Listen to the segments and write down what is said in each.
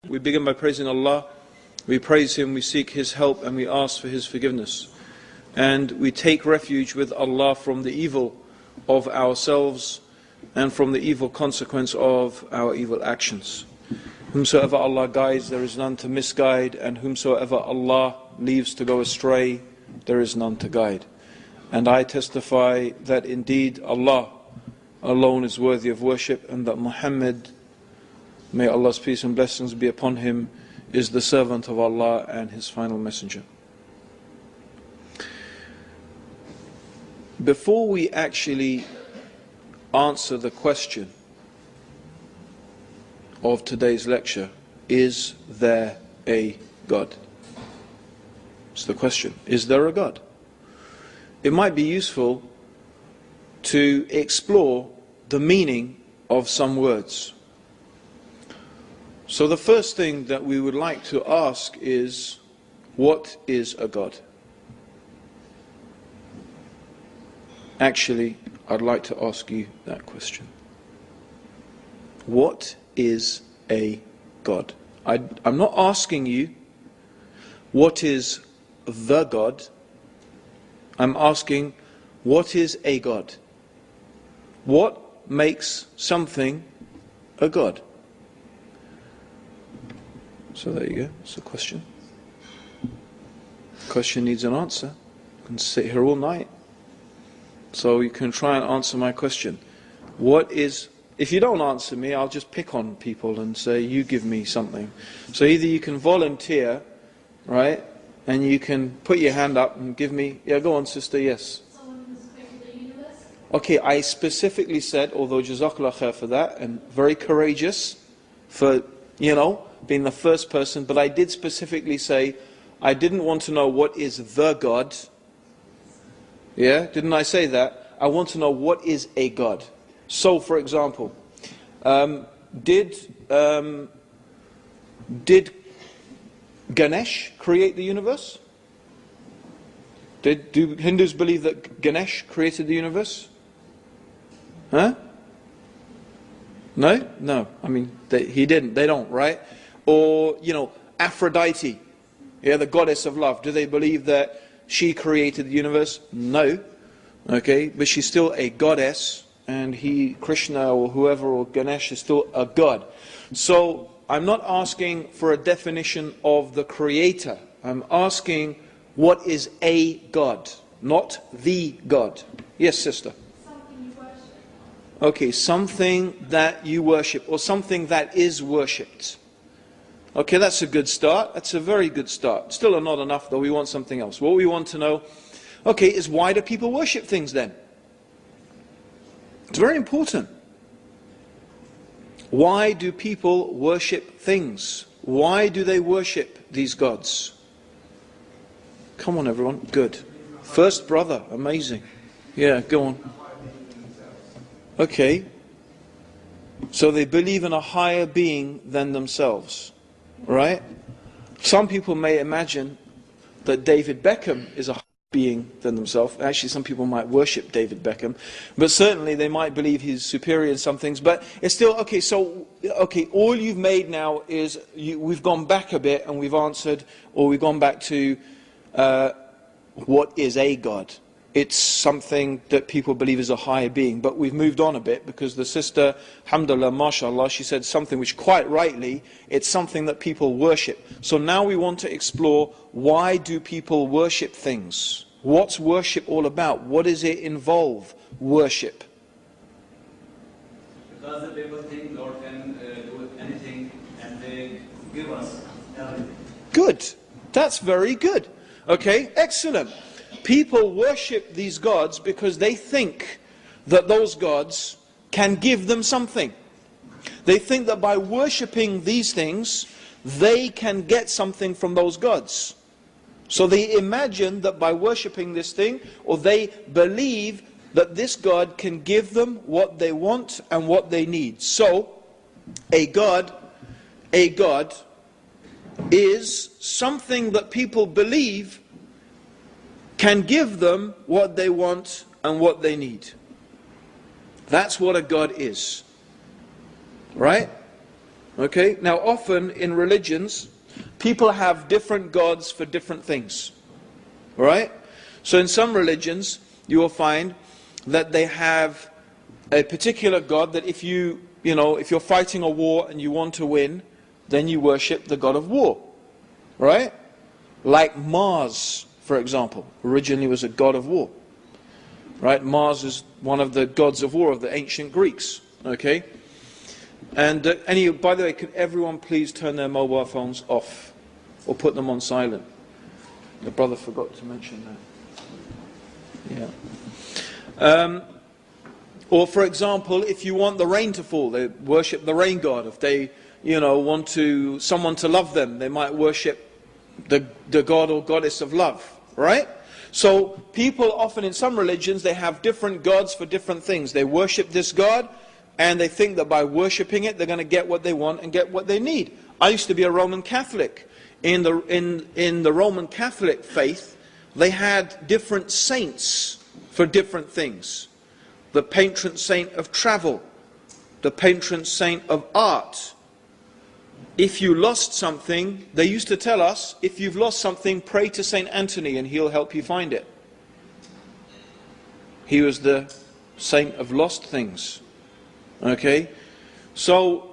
We begin by praising Allah. We praise Him, we seek His help, and we ask for His forgiveness. And we take refuge with Allah from the evil of ourselves and from the evil consequence of our evil actions. Whomsoever Allah guides, there is none to misguide, and whomsoever Allah leaves to go astray, there is none to guide. And I testify that indeed Allah alone is worthy of worship, and that Muhammad, may Allah's peace and blessings be upon him, is the servant of Allah and His final messenger. Before we actually answer the question of today's lecture, is there a God? It's the question. Is there a God? It might be useful to explore the meaning of some words. So the first thing that we would like to ask is, what is a God? Actually, I'd like to ask you that question. What is a God? I'm not asking you, what is the God? I'm asking, what is a God? What makes something a God? So there you go, it's a question. Question needs an answer. You can sit here all night. So you can try and answer my question. What is, if you don't answer me, I'll just pick on people and say, you give me something. So either you can volunteer, right, and you can put your hand up and give me, yeah, go on sister, yes. Someone who's created the universe? Okay, I specifically said, although Jazakallah khair for that, and very courageous for, being the first person, but I did specifically say, I didn't want to know what is the God. Yeah, didn't I say that? I want to know what is a God. So, for example, did Ganesh create the universe? Do Hindus believe that Ganesh created the universe? Huh? No? No. I mean, he didn't. They don't, right? Or, Aphrodite, yeah, the goddess of love. Do they believe that she created the universe? No. Okay, but she's still a goddess, and Krishna or whoever, or Ganesh is still a god. So, I'm not asking for a definition of the creator. I'm asking, what is a God, not the God. Yes, sister? Something you worship. Okay, something that you worship, or something that is worshipped. Okay, that's a good start. That's a very good start. Still not enough, though. We want something else. What we want to know, okay, is why do people worship things then? It's very important. Why do people worship things? Why do they worship these gods? Come on, everyone. Good. First brother. Amazing. Yeah, go on. Okay. So they believe in a higher being than themselves. Right? Some people may imagine that David Beckham is a higher being than themselves. Actually, some people might worship David Beckham. But certainly they might believe he's superior in some things. But it's still, all you've made now is, we've gone back a bit and we've answered, or we've gone back to what is a God. It's something that people believe is a higher being. But we've moved on a bit because the sister, alhamdulillah, mashallah, she said something which quite rightly, it's something that people worship. So now we want to explore, why do people worship things? What's worship all about? What does it involve, worship? Because the people think God can do anything, and they give us everything. Good. That's very good. Okay, excellent. People worship these gods because they think that those gods can give them something. They think that by worshipping these things, they can get something from those gods. So they imagine that by worshipping this thing, or they believe that this God can give them what they want and what they need. So, a God is something that people believe can give them what they want and what they need. That's what a God is. Right? Okay? Now, often in religions, people have different gods for different things. Right? So in some religions, you will find that they have a particular god that if if you're fighting a war and you want to win, then you worship the god of war. Right? Like Mars, for example, originally was a god of war. Right? Mars is one of the gods of war of the ancient Greeks. Okay? And by the way, could everyone please turn their mobile phones off or put them on silent? The brother forgot to mention that. Yeah. Or for example, if you want the rain to fall, they worship the rain god. If they, want someone to love them, they might worship the god or goddess of love. Right? So people often in some religions, they have different gods for different things. They worship this god, and they think that by worshipping it, they're going to get what they want and get what they need. I used to be a Roman Catholic. In the Roman Catholic faith, they had different saints for different things. The patron saint of travel, the patron saint of art. If you lost something, they used to tell us, if you've lost something, pray to Saint Anthony and he'll help you find it. He was the saint of lost things. Okay? So,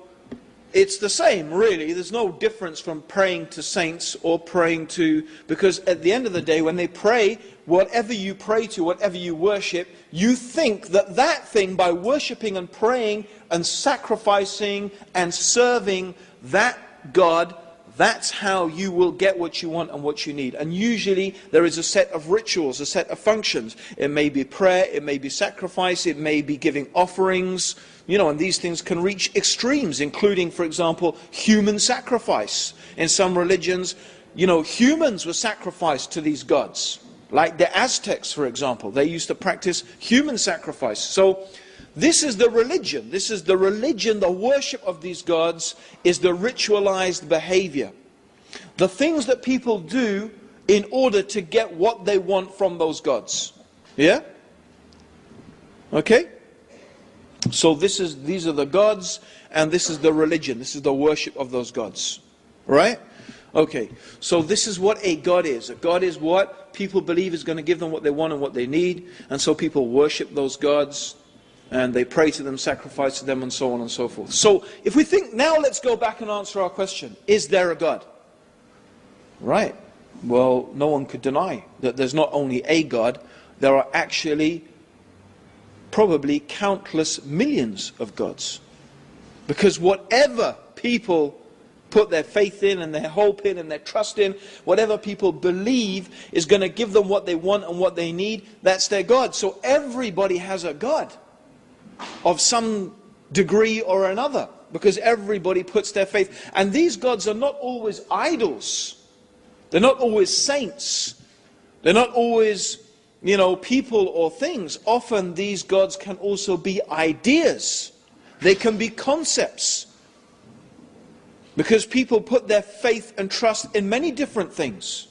it's the same, really. There's no difference from praying to saints or praying to... Because at the end of the day, when they pray, whatever you pray to, whatever you worship, you think that that thing, by worshipping and praying and sacrificing and serving that God, that's how you will get what you want and what you need. And usually there is a set of rituals, a set of functions. It may be prayer, it may be sacrifice, it may be giving offerings... and these things can reach extremes, including, for example, human sacrifice. In some religions, humans were sacrificed to these gods. Like the Aztecs, for example. They used to practice human sacrifice. So, this is the religion. This is the religion, the worship of these gods is the ritualized behavior. The things that people do in order to get what they want from those gods. Yeah? Okay? So these are the gods, and this is the religion. This is the worship of those gods. Right? Okay. So this is what a god is. A god is what people believe is going to give them what they want and what they need. And so people worship those gods, and they pray to them, sacrifice to them, and so on and so forth. So if we think, now let's go back and answer our question. Is there a God? Right. Well, no one could deny that there's not only a God, there are actually probably countless millions of gods. Because whatever people put their faith in and their hope in and their trust in, whatever people believe is going to give them what they want and what they need, that's their God. So everybody has a God of some degree or another, because everybody puts their faith. And these gods are not always idols. They're not always saints. They're not always people or things. Often these gods can also be ideas. They can be concepts. Because people put their faith and trust in many different things.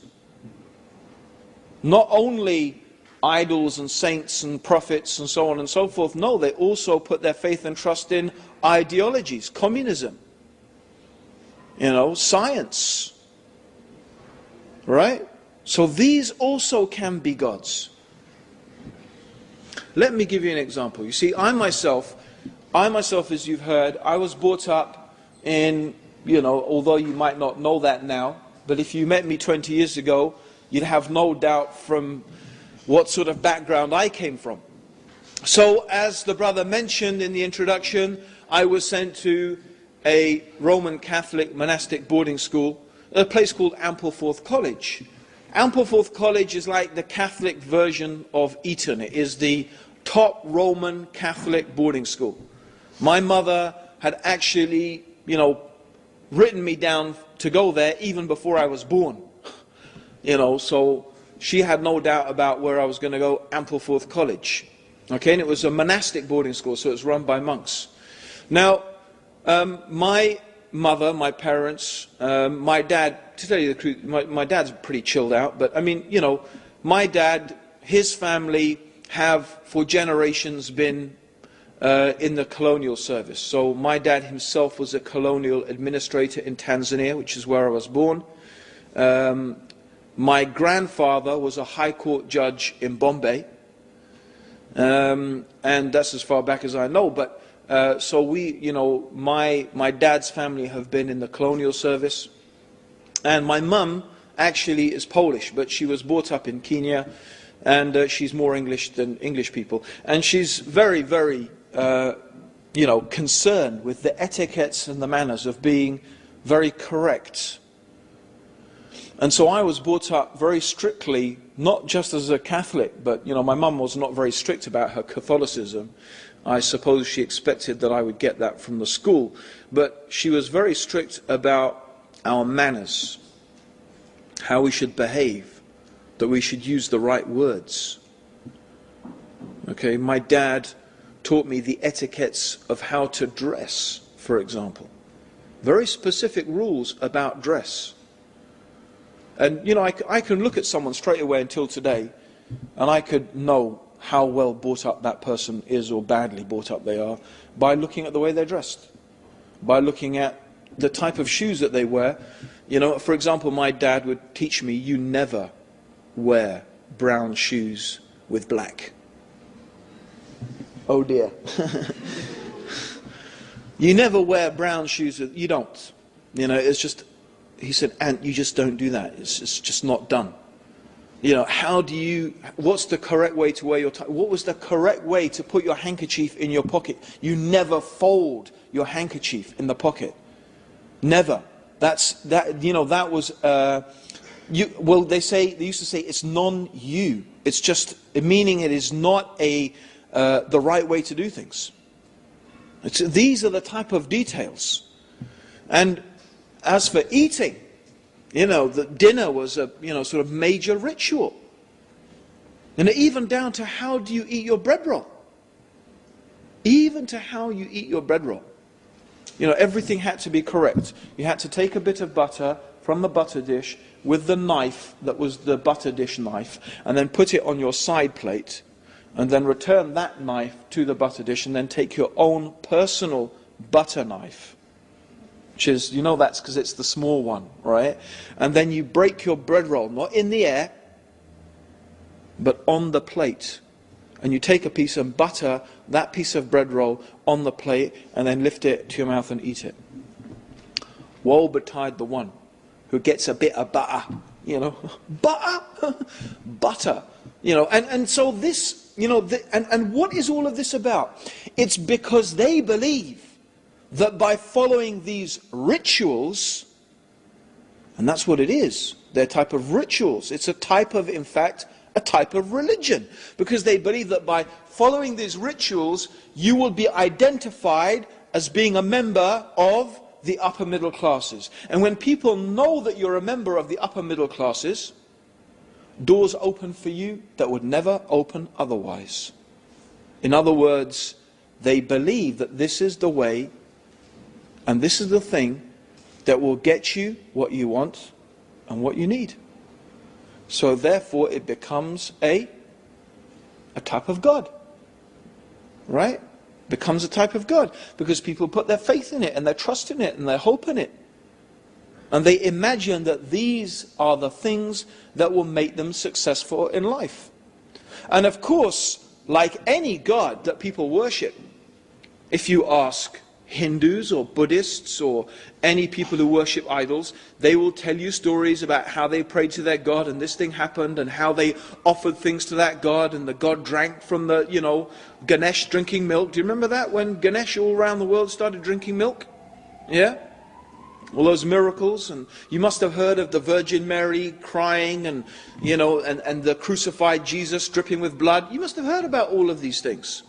Not only idols and saints and prophets and so on and so forth. No, they also put their faith and trust in ideologies, communism, science. Right? So these also can be gods. Let me give you an example. You see, I myself, as you've heard, I was brought up in, although you might not know that now, but if you met me 20 years ago, you'd have no doubt from what sort of background I came from. So, as the brother mentioned in the introduction, I was sent to a Roman Catholic monastic boarding school, a place called Ampleforth College. Ampleforth College is like the Catholic version of Eton. It is the top Roman Catholic boarding school. My mother had actually, written me down to go there even before I was born. So she had no doubt about where I was going to go, Ampleforth College. Okay, and it was a monastic boarding school, so it was run by monks. Now, my mother, my parents, my dad, to tell you the truth, my dad's pretty chilled out, but I mean, my dad, his family have for generations been in the colonial service. So my dad himself was a colonial administrator in Tanzania, which is where I was born. My grandfather was a high court judge in Bombay. And that's as far back as I know. But so my dad's family have been in the colonial service. And my mum actually is Polish, but she was brought up in Kenya. And she's more English than English people. And she's very, very, concerned with the etiquettes and the manners of being very correct. And so I was brought up very strictly, not just as a Catholic, but, my mum was not very strict about her Catholicism. I suppose she expected that I would get that from the school. But she was very strict about our manners, how we should behave, that we should use the right words. Okay, my dad taught me the etiquettes of how to dress, for example. Very specific rules about dress. And, I can look at someone straight away until today, and I could know how well brought up that person is or badly brought up they are by looking at the way they're dressed, by looking at the type of shoes that they wear. For example, my dad would teach me, you never wear brown shoes with black. Oh dear. You never wear brown shoes with, you don't. It's just, he said, Ant, you just don't do that. It's just not done. What's the correct way to wear your tie? What was the correct way to put your handkerchief in your pocket? You never fold your handkerchief in the pocket. Never. That was, they used to say it's non-you. It's just, meaning it is not the right way to do things. These are the type of details. And as for eating, the dinner was a, sort of major ritual. And even down to how do you eat your bread roll. Even to how you eat your bread roll. Everything had to be correct. You had to take a bit of butter from the butter dish with the knife that was the butter dish knife, and then put it on your side plate, and then return that knife to the butter dish, and then take your own personal butter knife. Which is, that's because it's the small one, right? And then you break your bread roll, not in the air, but on the plate. And you take a piece and butter that piece of bread roll on the plate, and then lift it to your mouth and eat it. Woe betide the one who gets a bit of butter, butter, butter, and so this, and what is all of this about? It's because they believe that by following these rituals, and that's what it is, they're type of rituals. It's a type of, in fact, a type of religion. Because they believe that by following these rituals, you will be identified as being a member of the upper middle classes. And when people know that you're a member of the upper middle classes, doors open for you that would never open otherwise. In other words, they believe that this is the way and this is the thing that will get you what you want and what you need. So therefore it becomes a type of God. Right? Becomes a type of God. Because people put their faith in it and their trust in it and their hope in it. And they imagine that these are the things that will make them successful in life. And of course, like any God that people worship, if you ask Hindus or Buddhists or any people who worship idols, they will tell you stories about how they prayed to their God and this thing happened, and how they offered things to that God, and the God drank from the, Ganesh drinking milk. Do you remember that, when Ganesh all around the world started drinking milk? Yeah? All those miracles. And you must have heard of the Virgin Mary crying, and and the crucified Jesus dripping with blood. You must have heard about all of these things.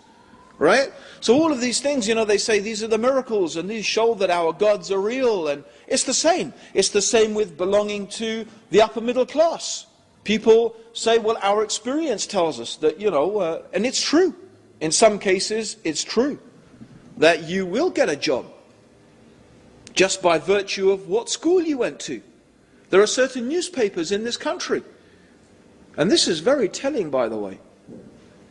Right? So all of these things, they say these are the miracles, and these show that our gods are real. And it's the same. It's the same with belonging to the upper middle class. People say, well, our experience tells us that, and it's true. In some cases, it's true that you will get a job just by virtue of what school you went to. There are certain newspapers in this country, and this is very telling, by the way.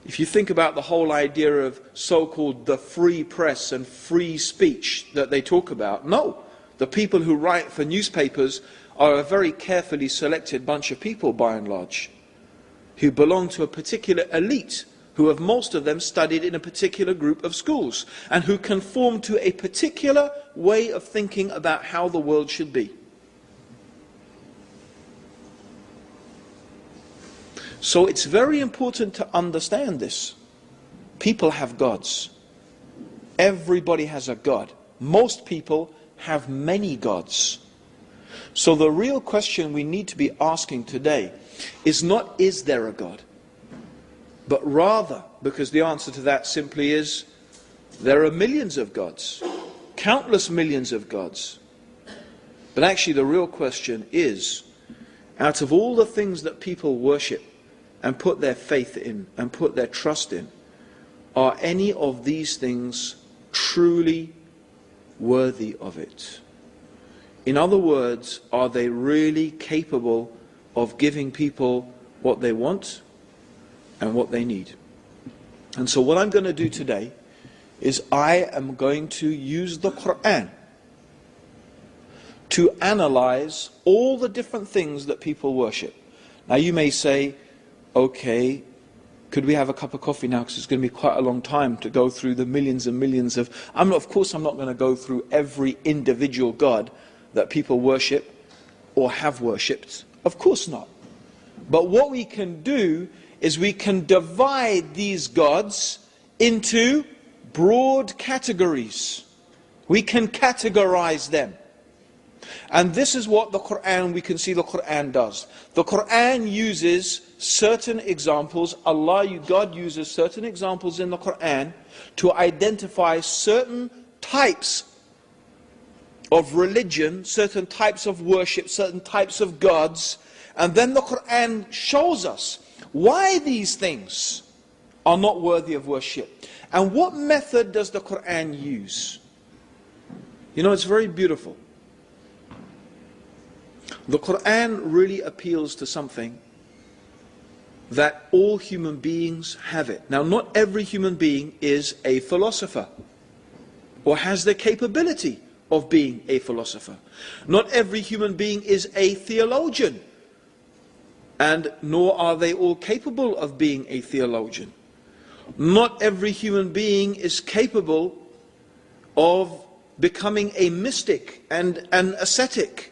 If you think about the whole idea of so-called the free press and free speech that they talk about, no. The people who write for newspapers are a very carefully selected bunch of people, by and large, who belong to a particular elite, who have most of them studied in a particular group of schools, and who conform to a particular way of thinking about how the world should be. So it's very important to understand this. People have gods. Everybody has a god. Most people have many gods. So the real question we need to be asking today is not, is there a God? But rather, because the answer to that simply is, there are millions of gods, countless millions of gods. But actually the real question is, out of all the things that people worship and put their faith in and put their trust in, are any of these things truly worthy of it? In other words, are they really capable of giving people what they want and what they need? And so what I'm going to do today is I am going to use the Quran to analyze all the different things that people worship. Now you may say, okay, could we have a cup of coffee now, because it's going to be quite a long time to go through the millions and millions of... Of course I'm not going to go through every individual god that people worship or have worshipped. Of course not. But what we can do is we can divide these gods into broad categories. We can categorize them. And this is what the Quran, we can see the Quran does. The Quran uses certain examples, God uses certain examples in the Quran to identify certain types of religion, certain types of worship, certain types of gods, and then the Quran shows us why these things are not worthy of worship. And what method does the Quran use? You know, it's very beautiful. The Quran really appeals to something that all human beings have it. Now, not every human being is a philosopher or has the capability of being a philosopher. Not every human being is a theologian, and nor are they all capable of being a theologian. Not every human being is capable of becoming a mystic and an ascetic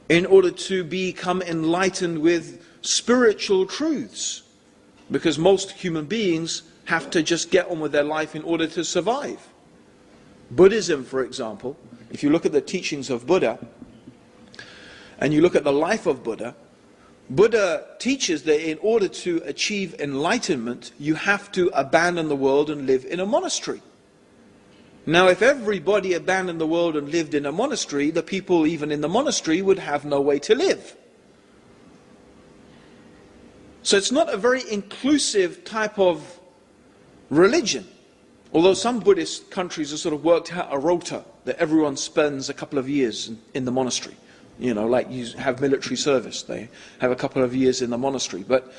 in order to become enlightened with spiritual truths, because most human beings have to just get on with their life in order to survive. Buddhism, for example, if you look at the teachings of Buddha and you look at the life of Buddha, Buddha teaches that in order to achieve enlightenment, you have to abandon the world and live in a monastery. Now, if everybody abandoned the world and lived in a monastery, the people even in the monastery would have no way to live. So it's not a very inclusive type of religion. Although some Buddhist countries have sort of worked out a rota that everyone spends a couple of years in the monastery. You know, like you have military service, they have a couple of years in the monastery. But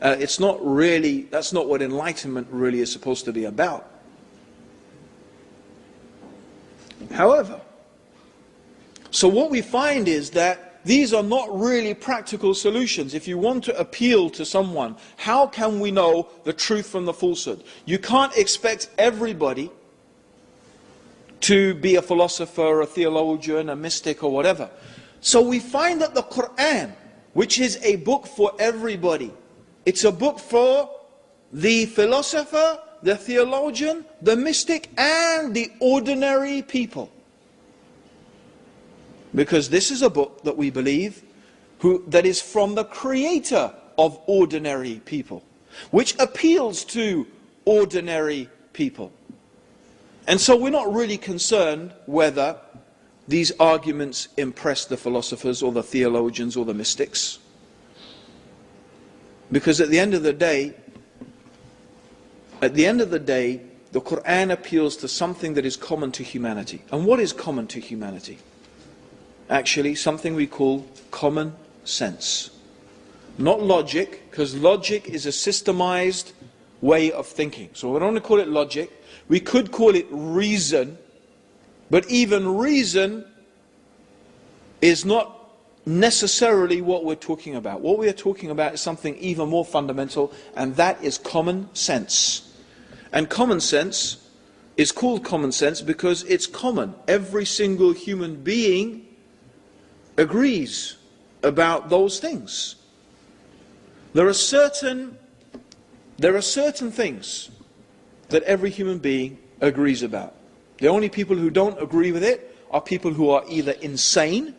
it's not really, that's not what enlightenment really is supposed to be about. However, so what we find is that these are not really practical solutions. If you want to appeal to someone, how can we know the truth from the falsehood? You can't expect everybody to be a philosopher, a theologian, a mystic or whatever. So we find that the Quran, which is a book for everybody, it's a book for the philosopher, the theologian, the mystic, and the ordinary people. Because this is a book that we believe that is from the creator of ordinary people, which appeals to ordinary people. And so we're not really concerned whether these arguments impress the philosophers or the theologians or the mystics. Because at the end of the day, the Quran appeals to something that is common to humanity. And what is common to humanity? Actually, something we call common sense. Not logic, because logic is a systemized way of thinking. So we don't want to call it logic. We could call it reason, but even reason is not necessarily what we're talking about. What we are talking about is something even more fundamental, and that is common sense. And common sense is called common sense because it's common. Every single human being agrees about those things. There are certain things that every human being agrees about. The only people who don't agree with it are people who are either insane,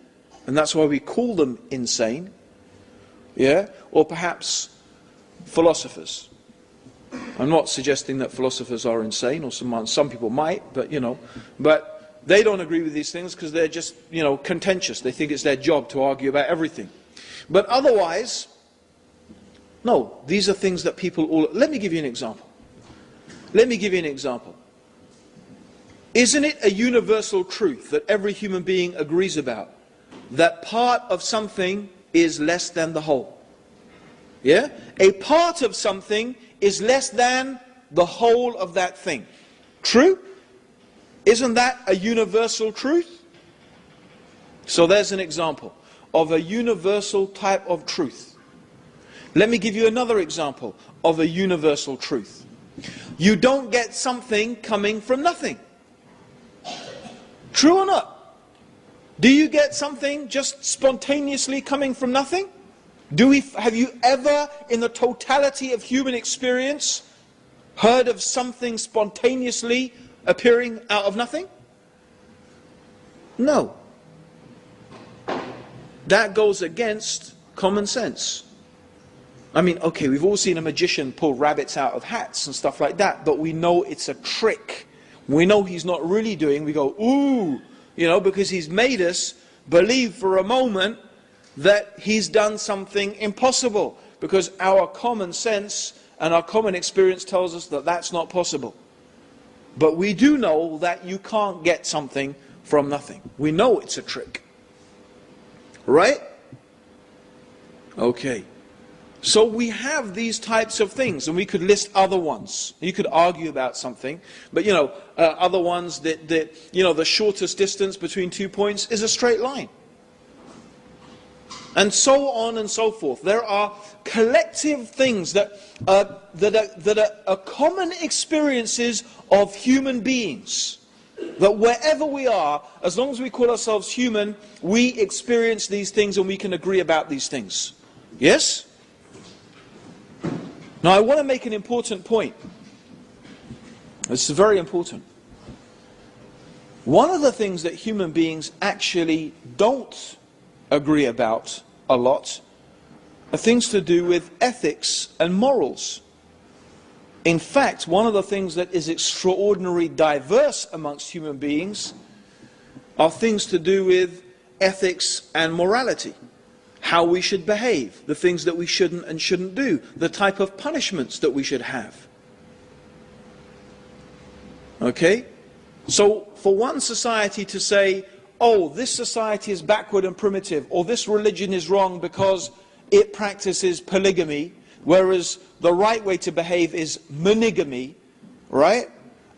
and that's why we call them insane, or perhaps philosophers. I'm not suggesting that philosophers are insane, or some people might, but but they don't agree with these things because they're just, contentious. They think it's their job to argue about everything. But otherwise, no, these are things that people all... Let me give you an example. Isn't it a universal truth that every human being agrees about that part of something is less than the whole? Yeah? A part of something is less than the whole of that thing. True? Isn't that a universal truth? So there's an example of a universal type of truth. Let me give you another example of a universal truth. You don't get something coming from nothing. True or not? Do you get something just spontaneously coming from nothing? Have you ever, in the totality of human experience, heard of something spontaneously appearing out of nothing? No. That goes against common sense. I mean, okay, we've all seen a magician pull rabbits out of hats and stuff like that, but we know it's a trick. We know he's not really doing, we go, ooh, because he's made us believe for a moment that he's done something impossible, because our common sense and our common experience tells us that that's not possible. But we do know that you can't get something from nothing. We know it's a trick. Right? Okay. So we have these types of things, and we could list other ones. You could argue about something, but other ones that the shortest distance between 2 points is a straight line. And so on and so forth. There are collective things that are common experiences of human beings. That wherever we are, as long as we call ourselves human, we experience these things and we can agree about these things. Yes? Now I want to make an important point. This is very important. One of the things that human beings actually don't agree about a lot are things to do with ethics and morals. In fact, one of the things that is extraordinarily diverse amongst human beings are things to do with ethics and morality. How we should behave, the things that we shouldn't and shouldn't do, the type of punishments that we should have. Okay? So for one society to say, oh, this society is backward and primitive, or this religion is wrong because it practices polygamy, whereas the right way to behave is monogamy, right?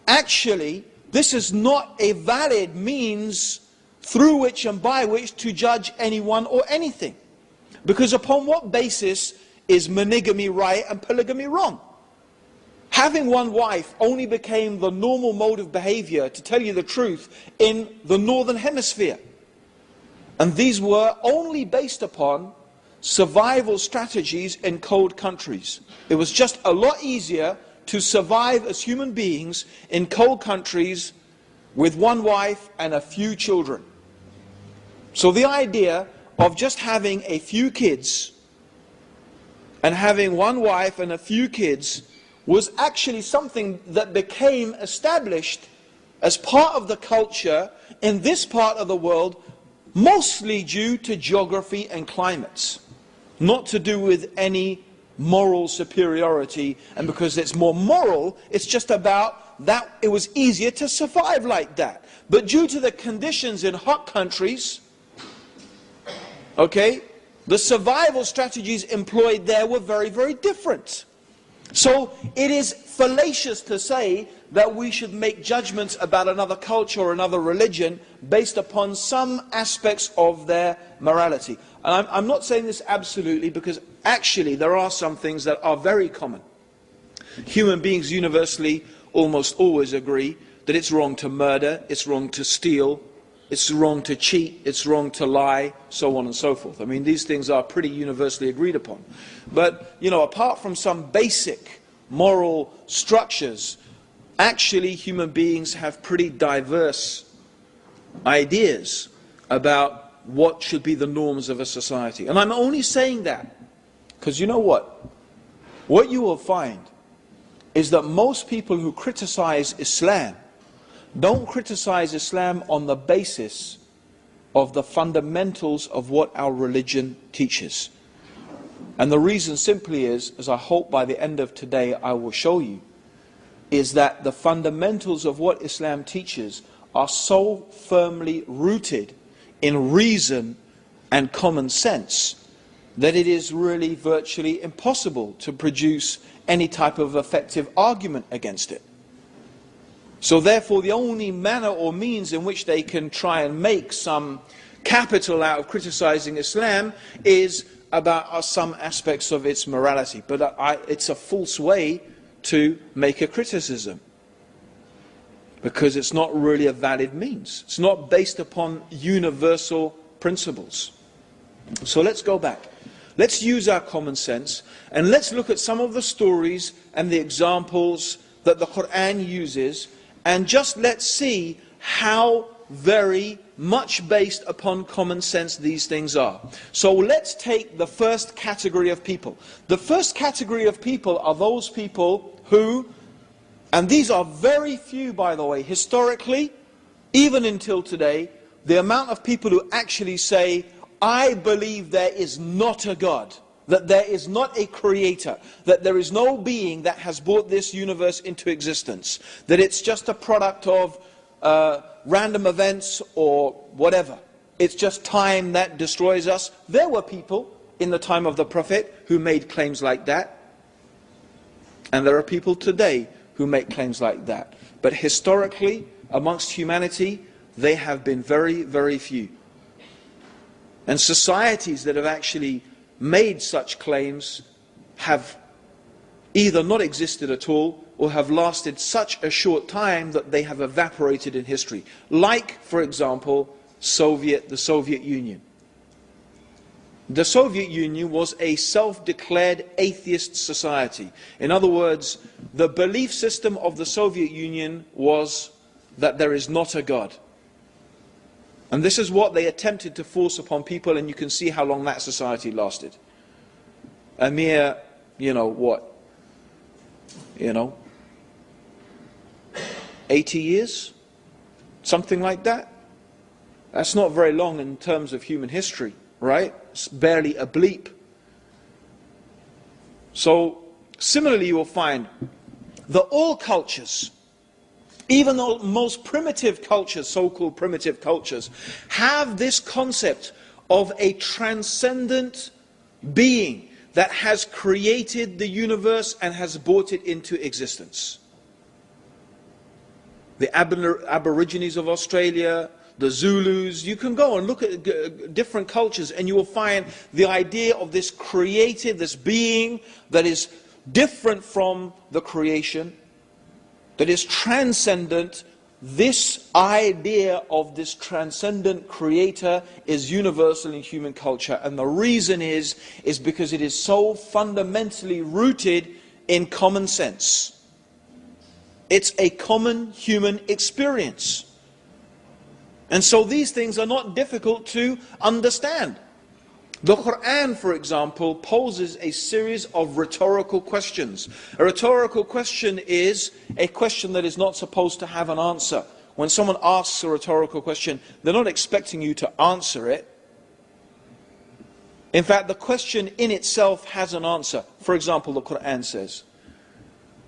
Actually, this is not a valid means through which and by which to judge anyone or anything. Because upon what basis is monogamy right and polygamy wrong? Having one wife only became the normal mode of behavior, to tell you the truth, in the northern hemisphere. And these were only based upon survival strategies in cold countries. It was just a lot easier to survive as human beings in cold countries with one wife and a few children. So the idea of just having a few kids and having one wife and a few kids was actually something that became established as part of the culture in this part of the world, mostly due to geography and climates, not to do with any moral superiority. And because it's more moral, it's just about that it was easier to survive like that. But due to the conditions in hot countries, okay, the survival strategies employed there were very, very different. So it is fallacious to say that we should make judgments about another culture or another religion based upon some aspects of their morality. And I'm not saying this absolutely, because actually there are some things that are very common. Human beings universally almost always agree that it's wrong to murder, it's wrong to steal, it's wrong to cheat, it's wrong to lie, so on and so forth. I mean, these things are pretty universally agreed upon. But, apart from some basic moral structures, actually human beings have pretty diverse ideas about what should be the norms of a society. And I'm only saying that because you know what? What you will find is that most people who criticize Islam don't criticize Islam on the basis of the fundamentals of what our religion teaches. And the reason simply is, as I hope by the end of today I will show you, is that the fundamentals of what Islam teaches are so firmly rooted in reason and common sense that it is really virtually impossible to produce any type of effective argument against it. So therefore the only manner or means in which they can try and make some capital out of criticizing Islam is about some aspects of its morality. But it's a false way to make a criticism, because it's not really a valid means. It's not based upon universal principles. So let's go back. Let's use our common sense and let's look at some of the stories and the examples that the Quran uses, and just let's see how very much based upon common sense these things are. So let's take the first category of people. The first category of people are those people who, and these are very few by the way, historically, even until today, the amount of people who actually say, I believe there is not a God, that there is not a creator, that there is no being that has brought this universe into existence, that it's just a product of random events or whatever. It's just time that destroys us. There were people in the time of the Prophet who made claims like that. And there are people today who make claims like that. But historically, amongst humanity, they have been very, very few. And societies that have actually made such claims have either not existed at all or have lasted such a short time that they have evaporated in history. Like, for example, the Soviet Union. The Soviet Union was a self-declared atheist society. In other words, the belief system of the Soviet Union was that there is not a God. And this is what they attempted to force upon people, and you can see how long that society lasted. A mere, 80 years? Something like that? That's not very long in terms of human history, right? It's barely a bleep. So, similarly you will find that all cultures, even the most primitive cultures, so-called primitive cultures, have this concept of a transcendent being that has created the universe and has brought it into existence. The Aborigines of Australia, the Zulus, you can go and look at different cultures and you will find the idea of this created, this being that is different from the creation, that is transcendent. This idea of this transcendent creator is universal in human culture, and the reason is because it is so fundamentally rooted in common sense. It's a common human experience. And so these things are not difficult to understand. The Quran, for example, poses a series of rhetorical questions. A rhetorical question is a question that is not supposed to have an answer. When someone asks a rhetorical question, they're not expecting you to answer it. In fact, the question in itself has an answer. For example, the Quran says,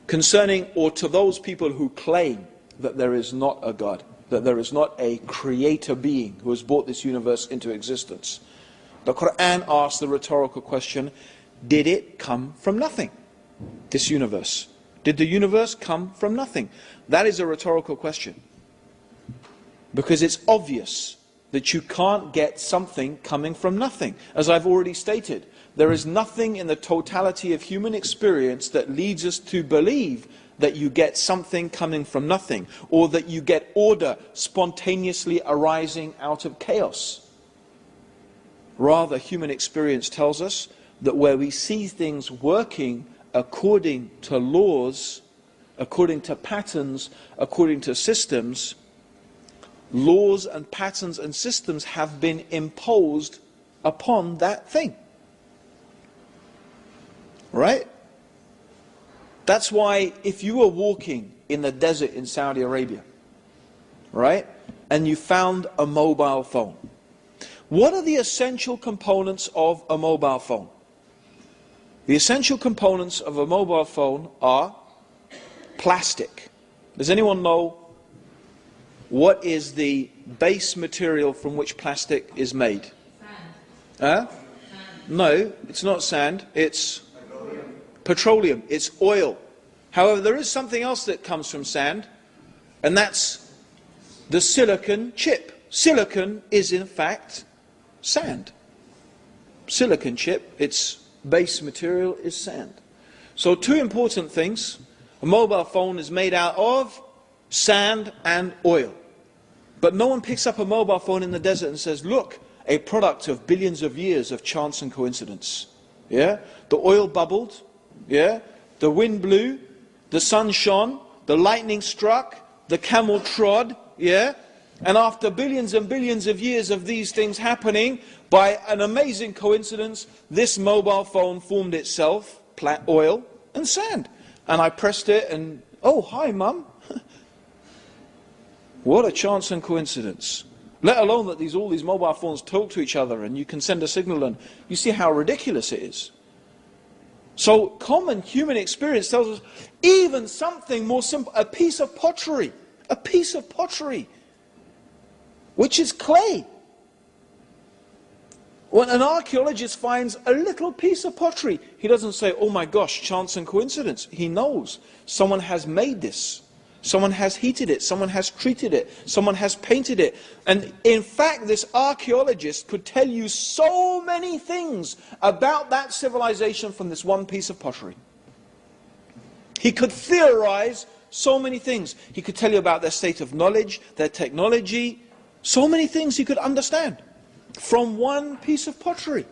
concerning or to those people who claim that there is not a God, that there is not a creator being who has brought this universe into existence. The Quran asks the rhetorical question, did it come from nothing? This universe. Did the universe come from nothing? That is a rhetorical question. Because it's obvious that you can't get something coming from nothing. As I've already stated, there is nothing in the totality of human experience that leads us to believe that you get something coming from nothing, or that you get order spontaneously arising out of chaos. Rather, human experience tells us that where we see things working according to laws, according to patterns, according to systems, laws and patterns and systems have been imposed upon that thing. Right? That's why if you were walking in the desert in Saudi Arabia, right, and you found a mobile phone, what are the essential components of a mobile phone? The essential components of a mobile phone are plastic. Does anyone know what is the base material from which plastic is made? Sand. No, it's not sand, it's petroleum, it's oil. However, there is something else that comes from sand, and that's the silicon chip. Silicon is in fact sand. Silicon chip, its base material is sand. So two important things. A mobile phone is made out of sand and oil. But no one picks up a mobile phone in the desert and says, look, a product of billions of years of chance and coincidence. Yeah? The oil bubbled, yeah? The wind blew, the sun shone, the lightning struck, the camel trod, yeah? And after billions and billions of years of these things happening, by an amazing coincidence, this mobile phone formed itself, oil and sand. And I pressed it and, oh, hi, Mum. What a chance and coincidence. Let alone that all these mobile phones talk to each other and you can send a signal, and you see how ridiculous it is. So common human experience tells us even something more simple, a piece of pottery, which is clay. When an archaeologist finds a little piece of pottery, he doesn't say, oh my gosh, chance and coincidence. He knows someone has made this. Someone has heated it, someone has treated it, someone has painted it. And in fact, this archaeologist could tell you so many things about that civilization from this one piece of pottery. He could theorize so many things. He could tell you about their state of knowledge, their technology, so many things he could understand from one piece of pottery.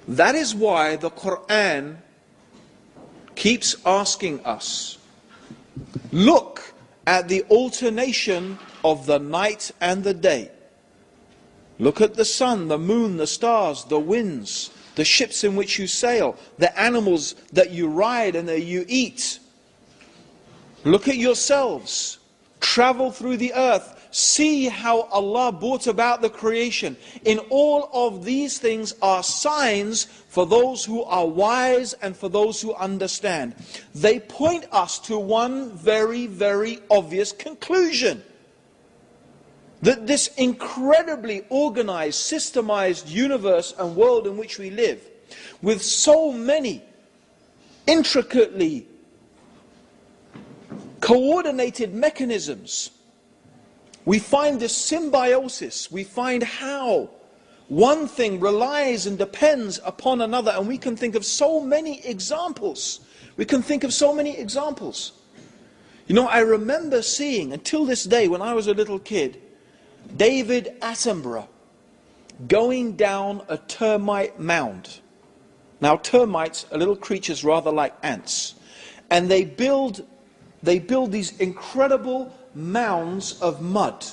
That is why the Quran keeps asking us, look at the alternation of the night and the day. Look at the sun, the moon, the stars, the winds, the ships in which you sail, the animals that you ride and that you eat. Look at yourselves. Travel through the earth. See how Allah brought about the creation. In all of these things are signs for those who are wise and for those who understand. They point us to one very, very obvious conclusion. That this incredibly organized, systemized universe and world in which we live, with so many intricately coordinated mechanisms, we find this symbiosis, we find how one thing relies and depends upon another, and we can think of so many examples. You know, I remember seeing, until this day, when I was a little kid, David Attenborough going down a termite mound. Now termites are little creatures rather like ants, and they build these incredible mounds of mud.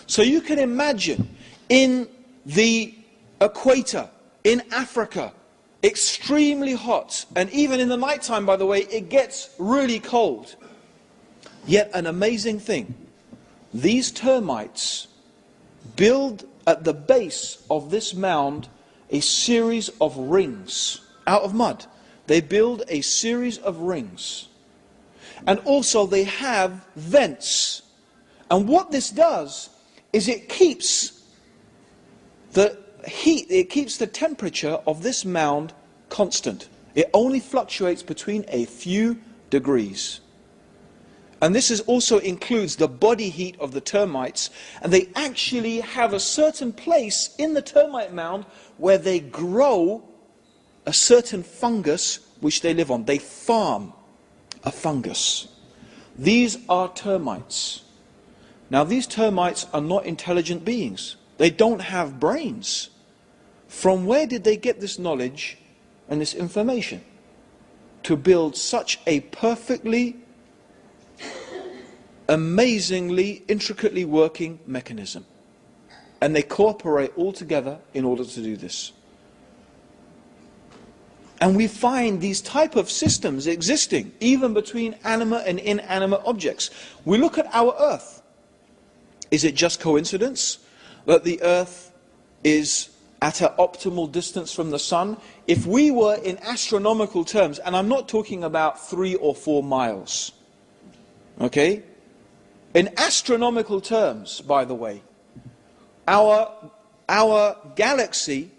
So you can imagine in the equator, in Africa, extremely hot, and even in the nighttime, by the way, it gets really cold. Yet an amazing thing, these termites build at the base of this mound a series of rings out of mud. They build a series of rings. And also they have vents. And what this does is it keeps the heat, it keeps the temperature of this mound constant. It only fluctuates between a few degrees. And this also includes the body heat of the termites, and they actually have a certain place in the termite mound where they grow a certain fungus which they live on. They farm a fungus. These are termites. Now these termites are not intelligent beings. They don't have brains. From where did they get this knowledge and this information to build such a perfectly, amazingly, intricately working mechanism? And they cooperate all together in order to do this. And we find these type of systems existing even between animate and inanimate objects. We look at our Earth. Is it just coincidence that the Earth is at an optimal distance from the Sun? If we were in astronomical terms, and I'm not talking about 3 or 4 miles, okay? In astronomical terms, by the way, our galaxy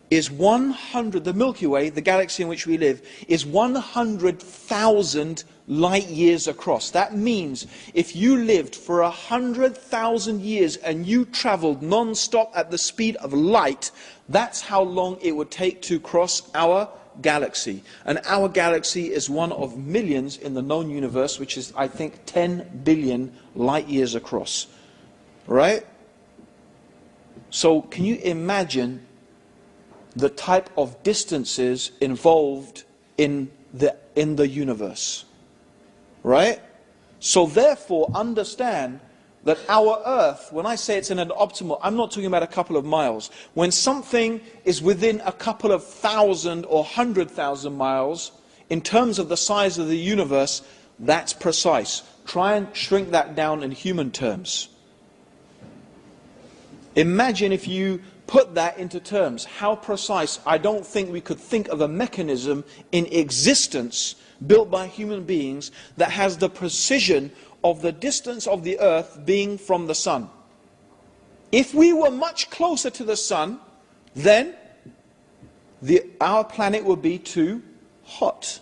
is 100, the Milky Way, the galaxy in which we live, is 100,000 light years across. That means if you lived for 100,000 years and you traveled non-stop at the speed of light, that's how long it would take to cross our galaxy. And our galaxy is one of millions in the known universe, which is, I think, 10 billion light years across. Right? So can you imagine the type of distances involved in the universe? Right? So therefore, understand that our Earth, when I say it's in an optimal, I'm not talking about a couple of miles. When something is within a couple of 1,000 or 100,000 miles, in terms of the size of the universe, that's precise. Try and shrink that down in human terms. Imagine if you put that into terms, how precise. I don't think we could think of a mechanism in existence built by human beings that has the precision of the distance of the Earth being from the Sun. If we were much closer to the Sun, then our planet would be too hot.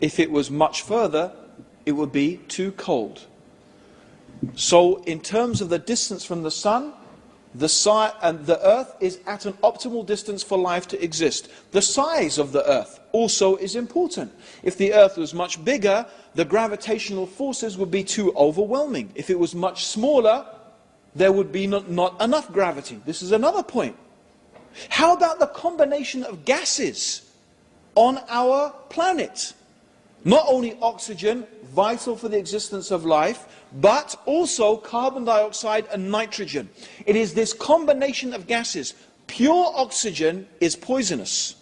If it was much further, it would be too cold. So in terms of the distance from the Sun, the Earth is at an optimal distance for life to exist. The size of the Earth also is important. If the Earth was much bigger, the gravitational forces would be too overwhelming. If it was much smaller, there would be not enough gravity. This is another point. How about the combination of gases on our planet? Not only oxygen, vital for the existence of life, but also carbon dioxide and nitrogen. It is this combination of gases. Pure oxygen is poisonous.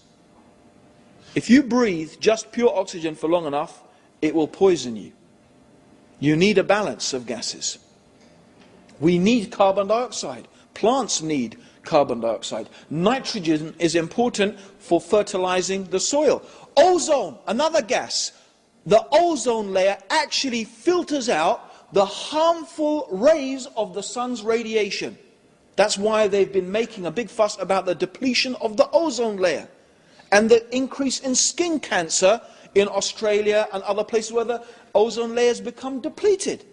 If you breathe just pure oxygen for long enough, it will poison you. You need a balance of gases. We need carbon dioxide. Plants need carbon dioxide. Nitrogen is important for fertilizing the soil. Ozone, another gas. The ozone layer actually filters out the harmful rays of the sun's radiation. That's why they've been making a big fuss about the depletion of the ozone layer and the increase in skin cancer in Australia and other places where the ozone layers become depleted.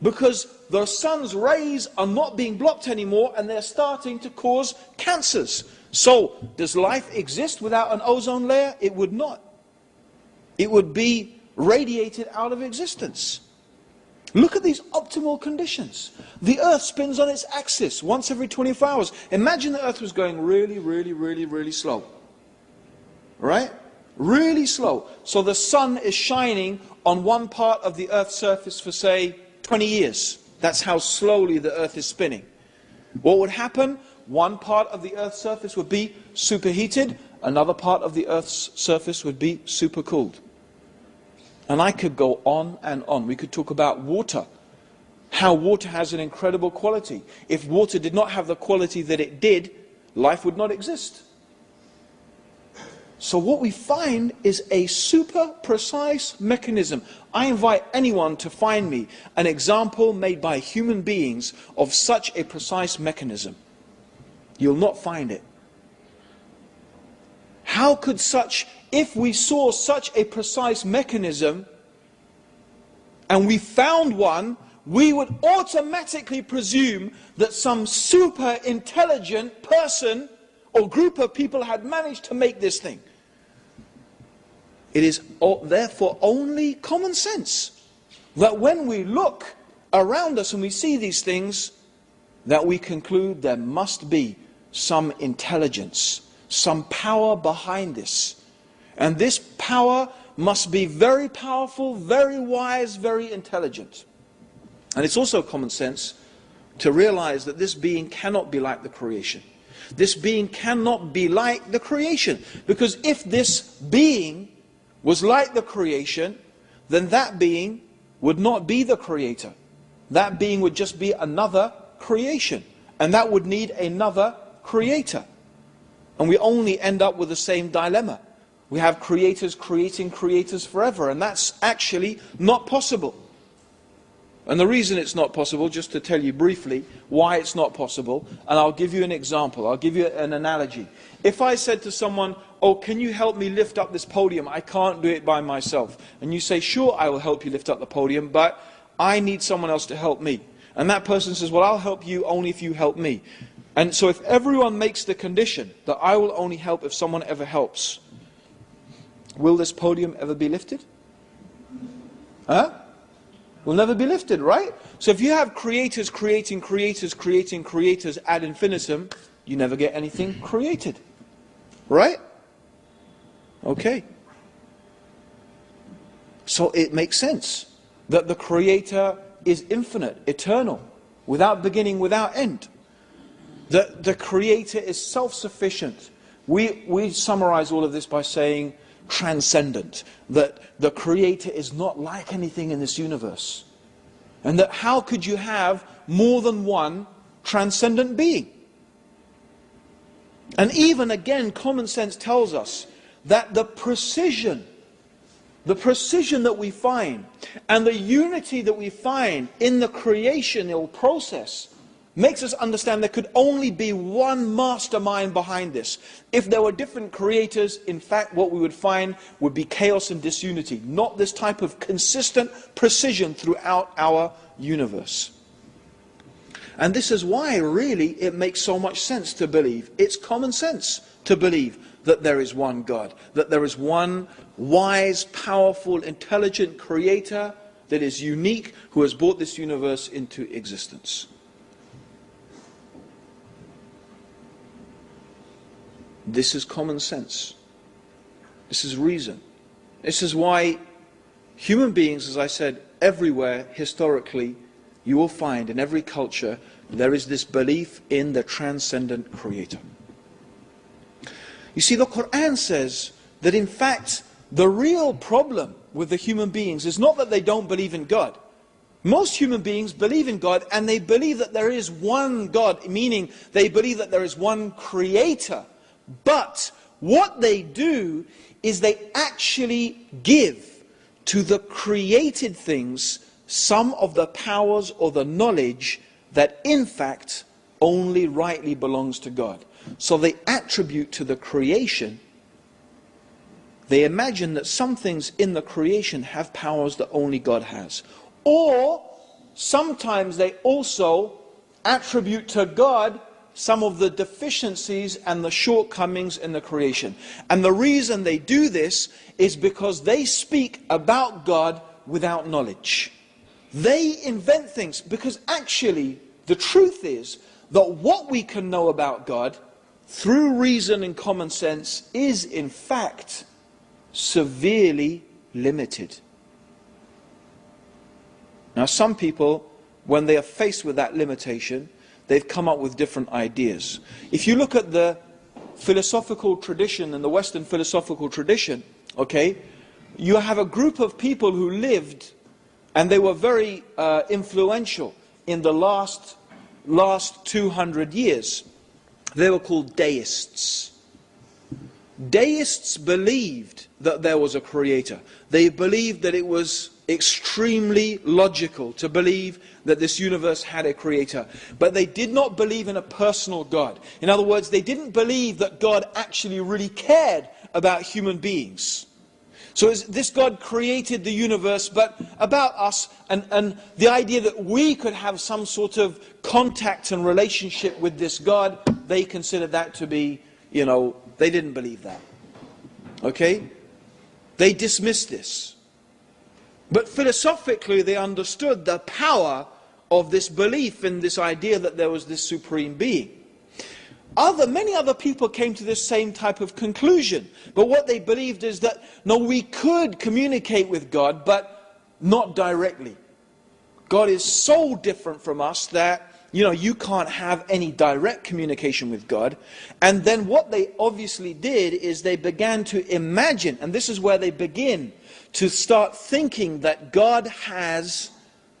Because the sun's rays are not being blocked anymore and they're starting to cause cancers. So, does life exist without an ozone layer? It would not. It would be radiated out of existence. Look at these optimal conditions. The Earth spins on its axis once every 24 hours. Imagine the Earth was going really slow. Right? Really slow. So the sun is shining on one part of the Earth's surface for, say, 20 years. That's how slowly the Earth is spinning. What would happen? One part of the Earth's surface would be superheated. Another part of the Earth's surface would be supercooled. And I could go on and on. We could talk about water. How water has an incredible quality. If water did not have the quality that it did, life would not exist. So what we find is a super precise mechanism. I invite anyone to find me an example made by human beings of such a precise mechanism. You'll not find it. How could if we saw such a precise mechanism and we found one, we would automatically presume that some super intelligent person or group of people had managed to make this thing. It is therefore only common sense that when we look around us and we see these things, that we conclude there must be some intelligence, some power behind this. And this power must be very powerful, very wise, very intelligent. And it's also common sense to realize that this being cannot be like the creation. This being cannot be like the creation. Because if this being was like the creation, then that being would not be the creator. That being would just be another creation. And that would need another creator. And we only end up with the same dilemma. We have creators creating creators forever, and that's actually not possible. And the reason it's not possible, just to tell you briefly why it's not possible, and I'll give you an example, I'll give you an analogy. If I said to someone, oh, can you help me lift up this podium? I can't do it by myself. And you say, sure, I will help you lift up the podium, but I need someone else to help me. And that person says, well, I'll help you only if you help me. And so if everyone makes the condition that I will only help if someone ever helps, will this podium ever be lifted? Huh? Will never be lifted, right? So if you have creators creating creators creating creators ad infinitum, you never get anything created. Right? Okay. So it makes sense that the creator is infinite, eternal, without beginning, without end. The creator is self-sufficient. We summarize all of this by saying transcendent, that the creator is not like anything in this universe. And that how could you have more than one transcendent being? And even again, common sense tells us that the precision that we find and the unity that we find in the creational process makes us understand there could only be one mastermind behind this. If there were different creators, in fact, what we would find would be chaos and disunity, not this type of consistent precision throughout our universe. And this is why, really, it makes so much sense to believe. It's common sense to believe that there is one God, that there is one wise, powerful, intelligent creator that is unique, who has brought this universe into existence. This is common sense. This is reason. This is why human beings, as I said, everywhere, historically, you will find in every culture, there is this belief in the transcendent creator. You see, the Quran says that in fact, the real problem with the human beings is not that they don't believe in God. Most human beings believe in God, and they believe that there is one God, meaning they believe that there is one creator. But what they do is they actually give to the created things some of the powers or the knowledge that in fact only rightly belongs to God. So they attribute to the creation, they imagine that some things in the creation have powers that only God has. Or sometimes they also attribute to God some of the deficiencies and the shortcomings in the creation. And the reason they do this is because they speak about God without knowledge. They invent things because actually the truth is that what we can know about God through reason and common sense is in fact severely limited. Now some people, when they are faced with that limitation, they've come up with different ideas. If you look at the philosophical tradition and the Western philosophical tradition, okay, you have a group of people who lived and they were very influential in the last 200 years. They were called deists. Deists believed that there was a creator. They believed that it was extremely logical to believe that this universe had a creator. But they did not believe in a personal God. In other words, they didn't believe that God actually really cared about human beings. So this God created the universe, but about us, and the idea that we could have some sort of contact and relationship with this God, they considered that to be, they didn't believe that. Okay? They dismissed this. But philosophically they understood the power of this belief in this idea that there was this supreme being. Many other people came to this same type of conclusion. But what they believed is that, no, we could communicate with God, but not directly. God is so different from us that, you can't have any direct communication with God. And then what they obviously did is they began to imagine, and this is where they begin to start thinking that God has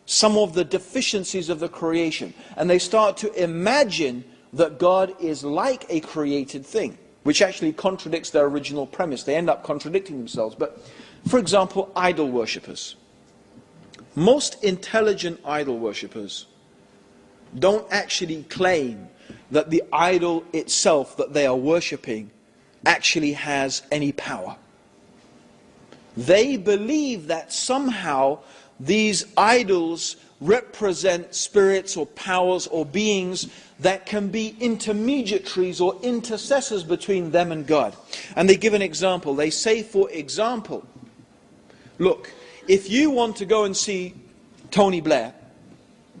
some of the deficiencies of the creation. And they start to imagine that God is like a created thing, which actually contradicts their original premise. They end up contradicting themselves. But, for example, idol worshippers. Most intelligent idol worshippers don't actually claim that the idol itself that they are worshipping actually has any power. They believe that somehow these idols represent spirits or powers or beings that can be intermediaries or intercessors between them and God. And they give an example. They say, for example, look, if you want to go and see Tony Blair,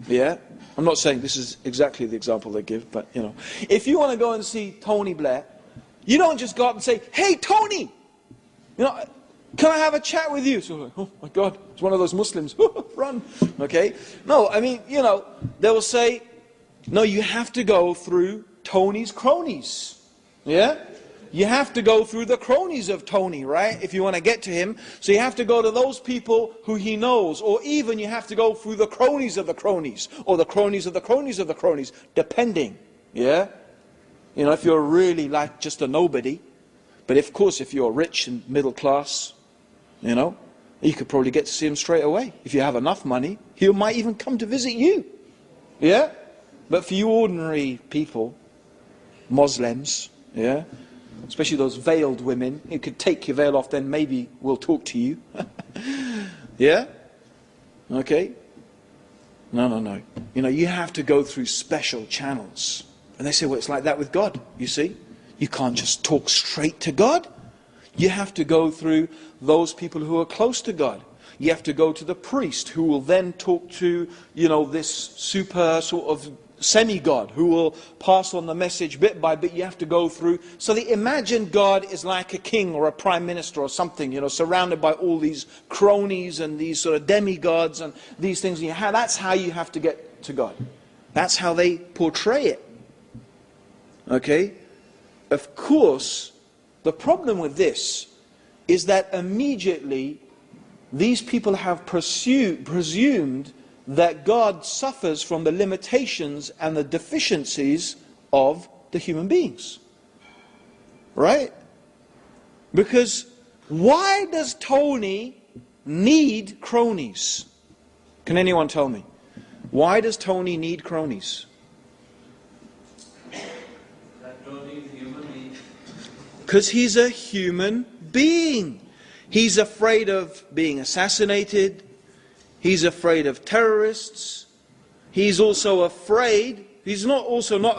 I'm not saying this is exactly the example they give, but if you want to go and see Tony Blair, you don't just go up and say, hey Tony, can I have a chat with you? So like, oh my God, it's one of those Muslims. Run. Okay? No, they will say, no, you have to go through Tony's cronies. Yeah? You have to go through the cronies of Tony, right? If you want to get to him. So you have to go to those people who he knows. Or even you have to go through the cronies of the cronies. Or the cronies of the cronies of the cronies. Depending. Yeah? If you're really like just a nobody. But of course, if you're rich and middle class, you could probably get to see him straight away. If you have enough money, he might even come to visit you. Yeah? But for you ordinary people, Muslims, especially those veiled women, you could take your veil off, then maybe we'll talk to you. Yeah? Okay? No. You have to go through special channels. And they say, well, it's like that with God, you see. You can't just talk straight to God. You have to go through those people who are close to God. You have to go to the priest who will then talk to, this super sort of semi-God who will pass on the message bit by bit. You have to go through. So they imagine God is like a king or a prime minister or something, surrounded by all these cronies and these sort of demigods and these things. That's how you have to get to God. That's how they portray it. Okay? Of course, the problem with this is that immediately these people have presumed that God suffers from the limitations and the deficiencies of the human beings. Right? Because why does Tony need cronies? Can anyone tell me? Why does Tony need cronies? Because he's a human being. He's afraid of being assassinated. He's afraid of terrorists. He's also afraid. He's not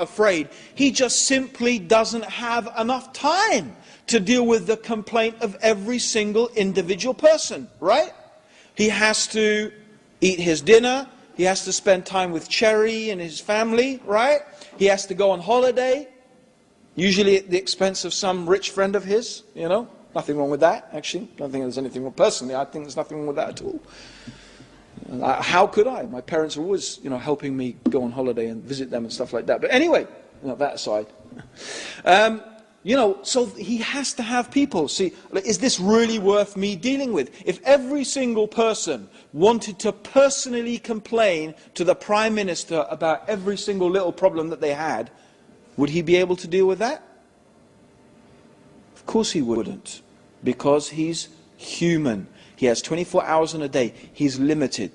afraid. He just simply doesn't have enough time to deal with the complaint of every single individual person, right? He has to eat his dinner. He has to spend time with Cherry and his family, right? He has to go on holiday. Usually at the expense of some rich friend of his, Nothing wrong with that, actually. I don't think there's anything wrong. Personally, I think there's nothing wrong with that at all. How could I? My parents are always, helping me go on holiday and visit them and stuff like that. But anyway, that aside. So he has to have people. See, is this really worth me dealing with? If every single person wanted to personally complain to the Prime Minister about every single little problem that they had, would he be able to deal with that? Of course he wouldn't, because he's human. He has 24 hours in a day. He's limited.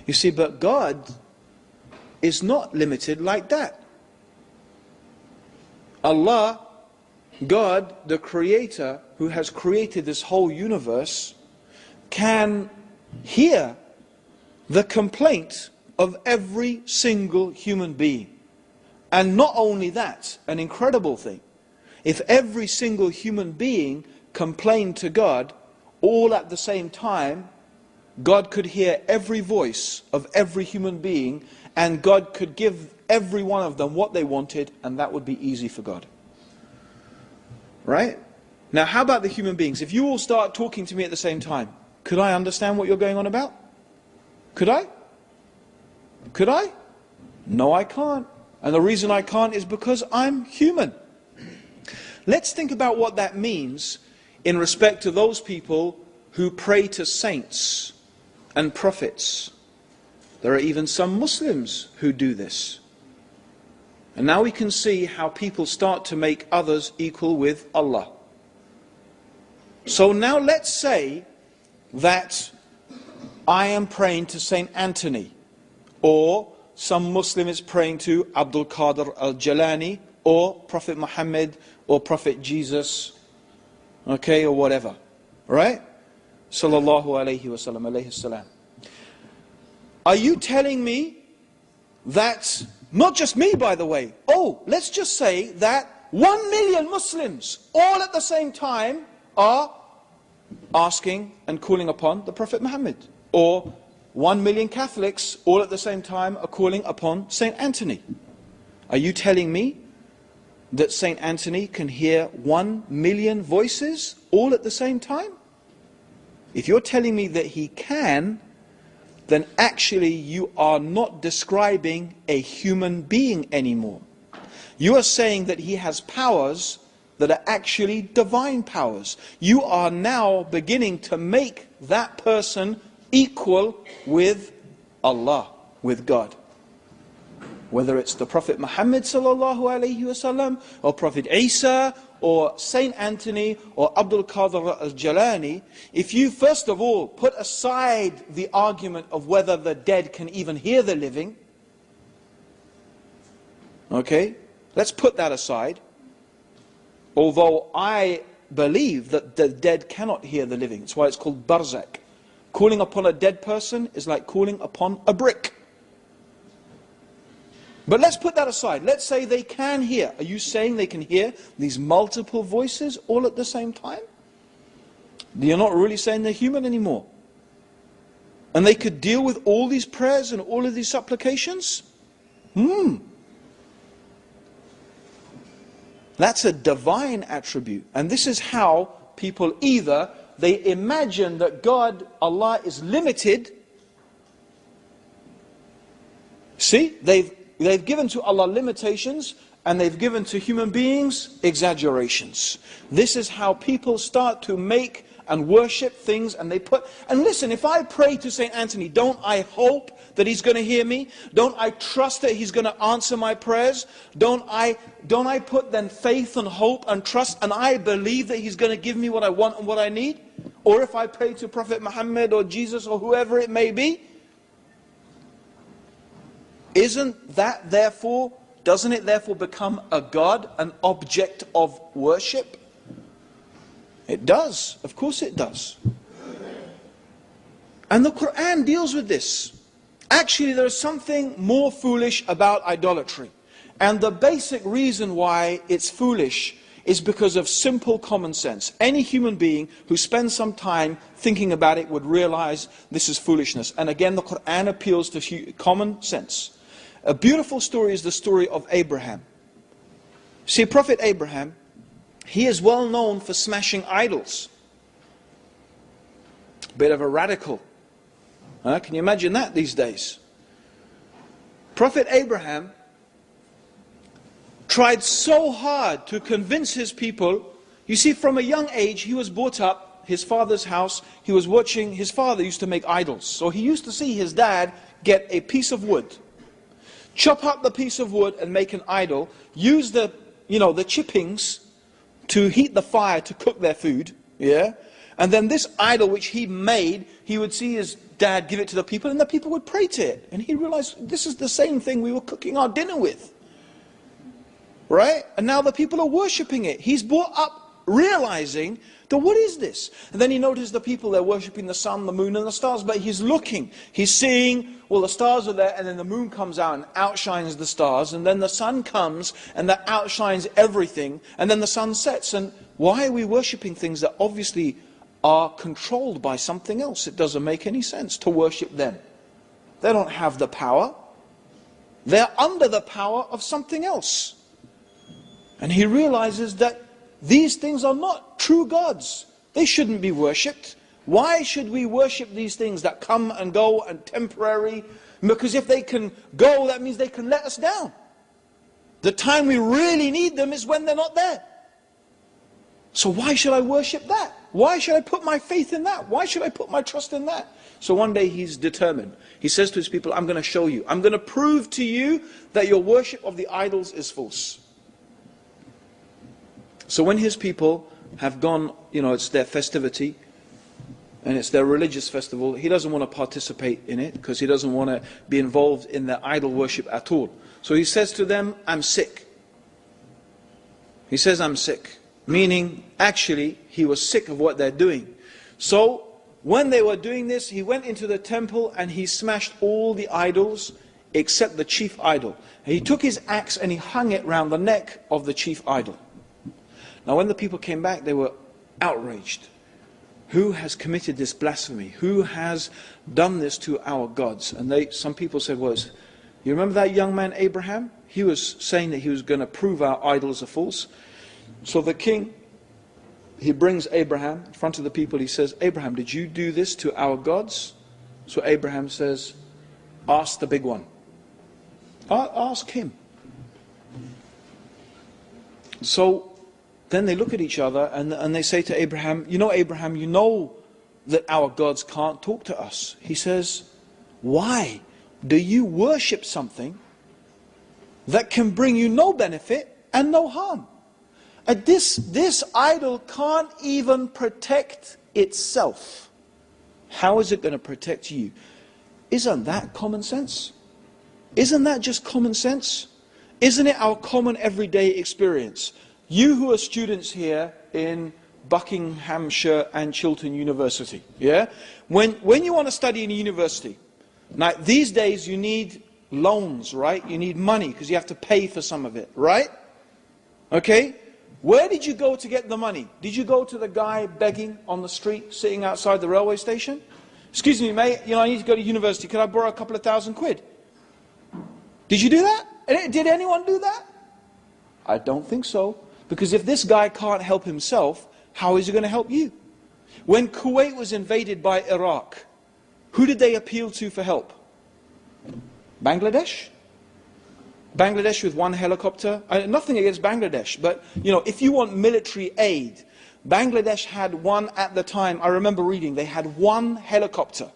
You see, but God is not limited like that. Allah God, the Creator, who has created this whole universe, can hear the complaint of every single human being. And not only that, an incredible thing, if every single human being complained to God all at the same time, God could hear every voice of every human being, and God could give every one of them what they wanted, and that would be easy for God. Right? Now, how about the human beings? If you all start talking to me at the same time, could I understand what you're going on about? Could I? Could I? No, I can't. And the reason I can't is because I'm human. Let's think about what that means in respect to those people who pray to saints and prophets. There are even some Muslims who do this. And now we can see how people start to make others equal with Allah. So now let's say that I am praying to Saint Anthony, or some Muslim is praying to Abdul Qadir al-Jalani, or Prophet Muhammad, or Prophet Jesus, okay, or whatever, right? Sallallahu alayhi wa sallam, alayhi salam. Are you telling me that, not just me by the way, let's just say that 1 million Muslims all at the same time are asking and calling upon the Prophet Muhammad, or 1 million Catholics all at the same time are calling upon Saint Anthony? Are you telling me that Saint Anthony can hear 1 million voices all at the same time? If you're telling me that he can, then actually you are not describing a human being anymore. You are saying that he has powers that are actually divine powers. You are now beginning to make that person equal with Allah, with God. Whether it's the Prophet Muhammad sallallahu alaihi wasallam, or Prophet Isa, or Saint Anthony, or Abdul Qadir al-Jalani, if you first of all put aside the argument of whether the dead can even hear the living, okay, let's put that aside. Although I believe that the dead cannot hear the living. That's why it's called barzak. Calling upon a dead person is like calling upon a brick. But let's put that aside. Let's say they can hear. Are you saying they can hear these multiple voices all at the same time? You're not really saying they're human anymore. And they could deal with all these prayers and all of these supplications? That's a divine attribute. And this is how people either they imagine that God, Allah, is limited. See, they've given to Allah limitations, and they've given to human beings exaggerations. This is how people start to make and worship things, and listen, if I pray to Saint Anthony, don't I hope that he's going to hear me? Don't I trust that he's going to answer my prayers? Don't I put then faith and hope and trust, and I believe that he's going to give me what I want and what I need? Or if I pray to Prophet Muhammad or Jesus or whoever it may be, doesn't it therefore become a God, an object of worship? It does, of course it does. And the Quran deals with this. Actually, there is something more foolish about idolatry. And the basic reason why it's foolish is because of simple common sense. Any human being who spends some time thinking about it would realize this is foolishness. And again, the Quran appeals to common sense. A beautiful story is the story of Abraham. See, Prophet Abraham, he is well known for smashing idols. Bit of a radical. Can you imagine that these days? Prophet Abraham tried so hard to convince his people. You see, from a young age, he was brought up, his father's house. He was watching, his father used to make idols. So he used to see his dad get a piece of wood, chop up the piece of wood and make an idol, use the chippings to heat the fire to cook their food, yeah? And then this idol which he made, he would see his dad give it to the people, and the people would pray to it. And he realized, this is the same thing we were cooking our dinner with. right? And now the people are worshipping it. He's brought up realizing that what is this? And then he noticed the people, they're worshipping the sun, the moon and the stars, but he's looking, he's seeing, well, the stars are there, and then the moon comes out and outshines the stars, and then the sun comes and that outshines everything, and then the sun sets. And why are we worshipping things that obviously are controlled by something else? It doesn't make any sense to worship them. They don't have the power. They're under the power of something else. And he realizes that these things are not true gods. They shouldn't be worshipped. Why should we worship these things that come and go and temporary? Because if they can go, that means they can let us down. The time we really need them is when they're not there. So why should I worship that? Why should I put my faith in that? Why should I put my trust in that? So one day he's determined. He says to his people, I'm going to show you. I'm going to prove to you that your worship of the idols is false. So when his people have gone, it's their festivity, and it's their religious festival, he doesn't want to participate in it, because he doesn't want to be involved in their idol worship at all. So he says to them, I'm sick. He says, I'm sick. Meaning, actually, he was sick of what they're doing. So, when they were doing this, he went into the temple and he smashed all the idols except the chief idol. And he took his axe and he hung it round the neck of the chief idol. Now when the people came back, they were outraged. Who has committed this blasphemy? Who has done this to our gods? And some people said, well, you remember that young man Abraham? He was saying that he was going to prove our idols are false. So the king, he brings Abraham in front of the people. He says, Abraham, did you do this to our gods? So Abraham says, ask the big one. Ask him. So then they look at each other and they say to Abraham, Abraham, you know that our gods can't talk to us. He says, why do you worship something that can bring you no benefit and no harm? This idol can't even protect itself. How is it going to protect you? Isn't that common sense? Isn't that just common sense? Isn't it our common everyday experience? You who are students here in Buckinghamshire and Chiltern University, yeah? When you want to study in a university, now these days you need loans, right? You need money because you have to pay for some of it, right? Okay? Where did you go to get the money? Did you go to the guy begging on the street, sitting outside the railway station? Excuse me, mate, I need to go to university. Could I borrow a couple of £1,000? Did you do that? Did anyone do that? I don't think so. Because if this guy can't help himself, how is he going to help you? When Kuwait was invaded by Iraq, who did they appeal to for help? Bangladesh? Bangladesh with one helicopter. Nothing against Bangladesh, but if you want military aid, Bangladesh had one at the time. I remember reading, they had one helicopter,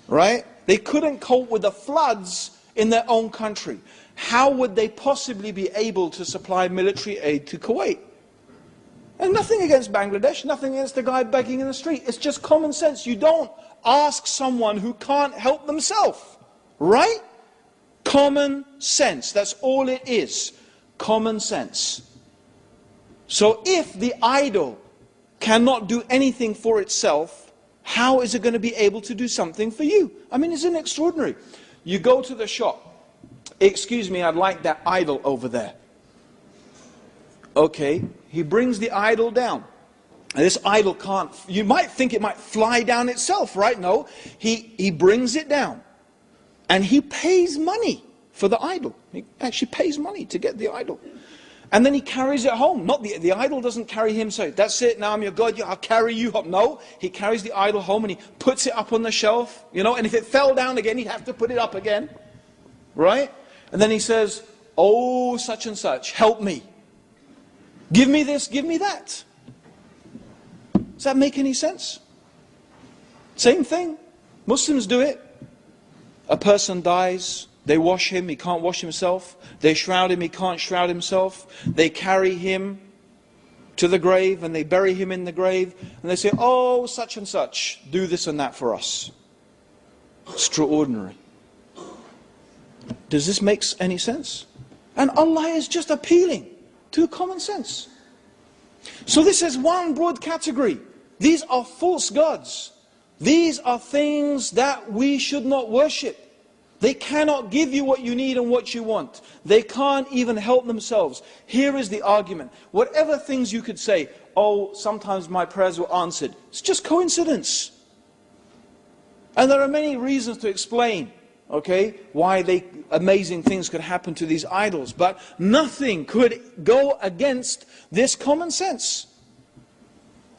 right? They couldn't cope with the floods in their own country. How would they possibly be able to supply military aid to Kuwait? And nothing against Bangladesh, nothing against the guy begging in the street. It's just common sense. You don't ask someone who can't help themselves, right? Common sense, that's all it is. Common sense. So if the idol cannot do anything for itself, how is it going to be able to do something for you? I mean, isn't it extraordinary? You go to the shop. Excuse me, I'd like that idol over there. Okay, he brings the idol down. And this idol can't, you might think it might fly down itself, right? No, he brings it down. And he pays money for the idol. He actually pays money to get the idol. And then he carries it home. Not the idol doesn't carry him, so that's it, now I'm your God, I'll carry you home. No, he carries the idol home and he puts it up on the shelf, and if it fell down again, he'd have to put it up again. Right? And then he says, oh, such and such, help me. Give me this, give me that. Does that make any sense? Same thing. Muslims do it. A person dies, they wash him, he can't wash himself. They shroud him, he can't shroud himself. They carry him to the grave and they bury him in the grave. And they say, oh, such and such, do this and that for us. Extraordinary. Does this make any sense? And Allah is just appealing to common sense. So this is one broad category. These are false gods. These are things that we should not worship. They cannot give you what you need and what you want. They can't even help themselves. Here is the argument. Whatever things you could say, oh, sometimes my prayers were answered. It's just coincidence. And there are many reasons to explain, okay, why amazing things could happen to these idols. But nothing could go against this common sense.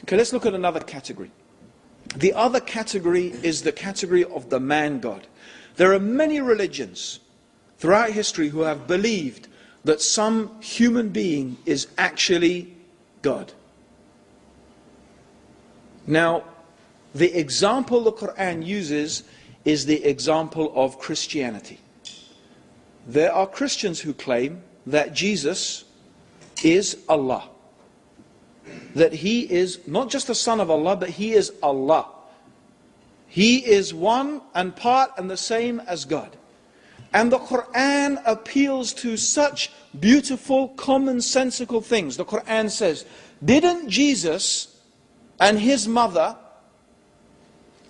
Okay, let's look at another category. The other category is the category of the man-God. There are many religions throughout history who have believed that some human being is actually God. Now, the example the Quran uses is the example of Christianity. There are Christians who claim that Jesus is Allah. That He is not just the Son of Allah, but He is Allah. He is one and part and the same as God. And the Quran appeals to such beautiful, commonsensical things. The Quran says, didn't Jesus and His mother,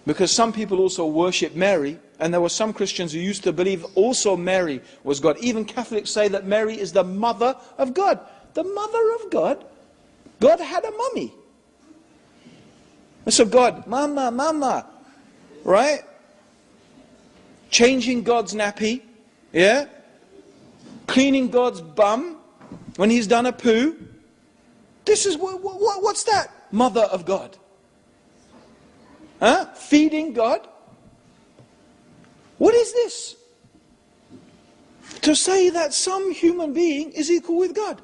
because some people also worship Mary, and there were some Christians who used to believe also Mary was God. Even Catholics say that Mary is the mother of God. The mother of God? God had a mummy. And so God, mama, mama, right? Changing God's nappy, yeah? Cleaning God's bum when He's done a poo. This is, what's that? Mother of God. Huh? Feeding God. What is this? To say that some human being is equal with God.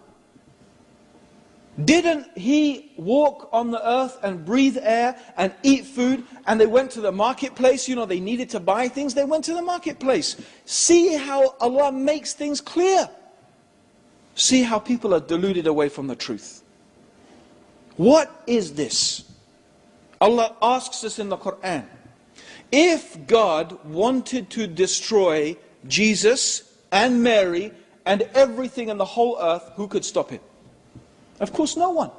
Didn't He walk on the earth and breathe air and eat food? And they went to the marketplace, you know, they needed to buy things, they went to the marketplace. See how Allah makes things clear. See how people are deluded away from the truth. What is this? Allah asks us in the Quran, if God wanted to destroy Jesus and Mary and everything in the whole earth, who could stop it? Of course, no one.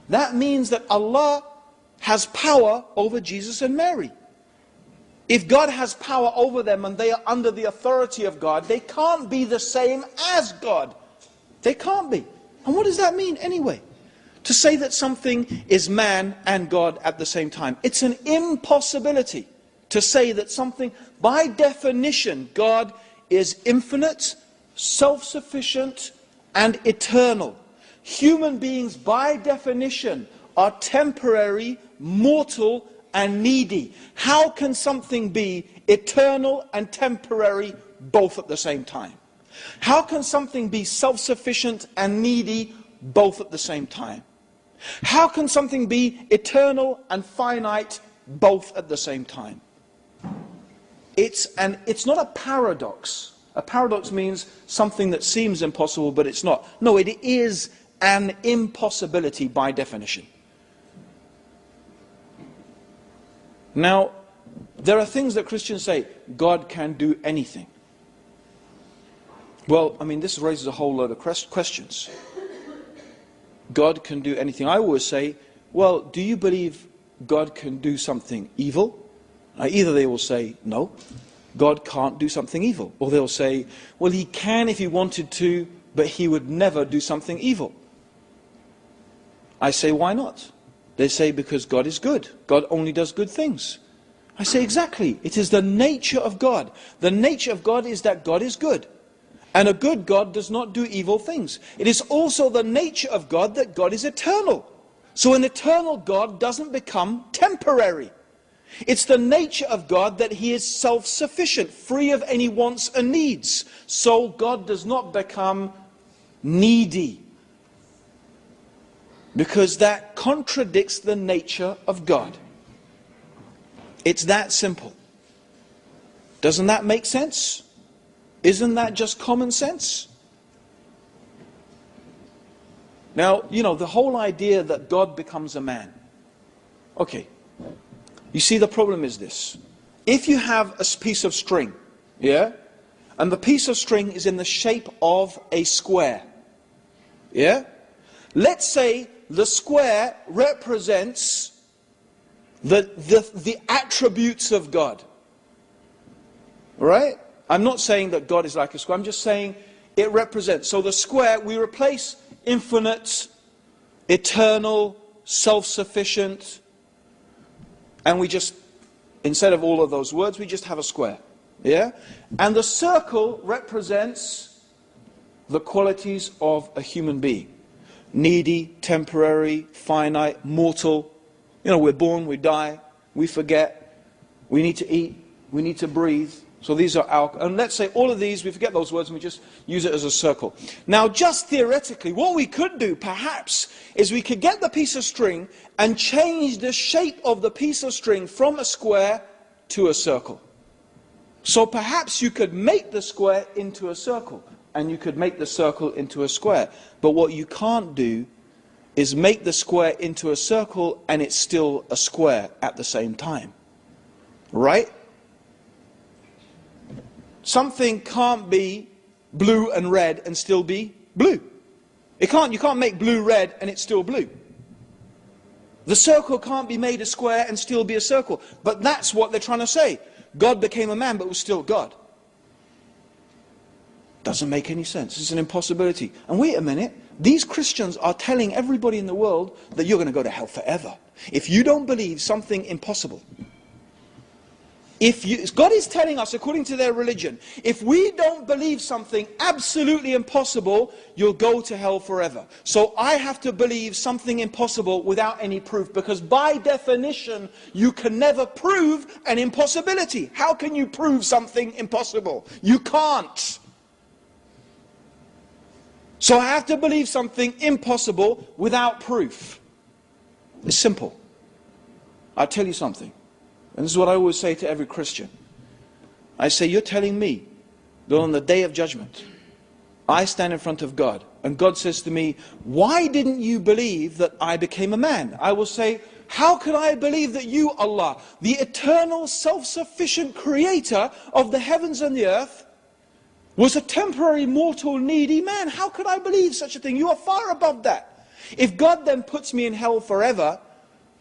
That means that Allah has power over Jesus and Mary. If God has power over them and they are under the authority of God, they can't be the same as God. They can't be. And what does that mean anyway? To say that something is man and God at the same time. It's an impossibility to say that something, by definition, God is infinite, self-sufficient, and eternal. Human beings, by definition, are temporary, mortal, and needy. How can something be eternal and temporary both at the same time? How can something be self-sufficient and needy both at the same time? How can something be eternal and finite both at the same time? It's not a paradox. A paradox means something that seems impossible, but it's not. No, it is an impossibility by definition. Now, there are things that Christians say, God can do anything. Well, I mean, this raises a whole load of questions. God can do anything. I always say, well, do you believe God can do something evil? Either they will say, no, God can't do something evil. Or they'll say, well, He can if He wanted to, but He would never do something evil. I say, why not? They say, because God is good. God only does good things. I say, exactly. It is the nature of God. The nature of God is that God is good. And a good God does not do evil things. It is also the nature of God that God is eternal. So an eternal God doesn't become temporary. It's the nature of God that He is self-sufficient, free of any wants and needs. So God does not become needy. Because that contradicts the nature of God. It's that simple. Doesn't that make sense? Isn't that just common sense? Now, you know, the whole idea that God becomes a man. Okay. You see, the problem is this. If you have a piece of string, yeah, and the piece of string is in the shape of a square. Yeah? Let's say the square represents the attributes of God. Right? I'm not saying that God is like a square, I'm just saying it represents. So the square, we replace infinite, eternal, self-sufficient, and we just, instead of all of those words, we just have a square. Yeah? And the circle represents the qualities of a human being. Needy, temporary, finite, mortal. You know, we're born, we die, we forget, we need to eat, we need to breathe. So these are our, and let's say all of these, we forget those words and we just use it as a circle. Now just theoretically, what we could do perhaps is we could get the piece of string and change the shape of the piece of string from a square to a circle. So perhaps you could make the square into a circle and you could make the circle into a square. But what you can't do is make the square into a circle and it's still a square at the same time. Right? Something can't be blue and red and still be blue. You can't make blue red and it's still blue. The circle can't be made a square and still be a circle. But that's what they're trying to say. God became a man but was still God. Doesn't make any sense. It's an impossibility. And wait a minute, these Christians are telling everybody in the world that you're going to go to hell forever if you don't believe something impossible. God is telling us, according to their religion, if we don't believe something absolutely impossible, you'll go to hell forever. So I have to believe something impossible without any proof, because by definition, you can never prove an impossibility. How can you prove something impossible? You can't. So I have to believe something impossible without proof. It's simple. I'll tell you something. And this is what I always say to every Christian. I say, you're telling me that on the day of judgment, I stand in front of God, and God says to me, why didn't you believe that I became a man? I will say, how could I believe that you, Allah, the eternal, self-sufficient creator of the heavens and the earth, was a temporary, mortal, needy man? How could I believe such a thing? You are far above that. If God then puts me in hell forever,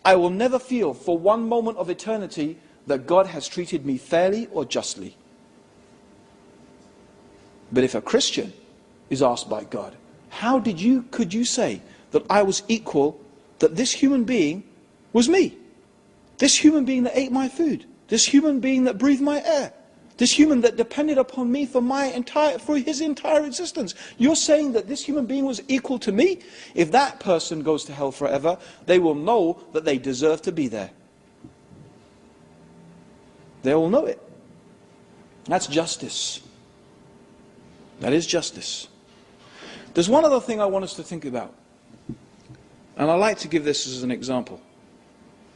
I will never feel for one moment of eternity that God has treated me fairly or justly. But if a Christian is asked by God, how could you say that I was equal, that this human being was me? This human being that ate my food, this human being that breathed my air, this human that depended upon me for his entire existence. You're saying that this human being was equal to me? If that person goes to hell forever, they will know that they deserve to be there. They will know it. That's justice. That is justice. There's one other thing I want us to think about. And I like to give this as an example.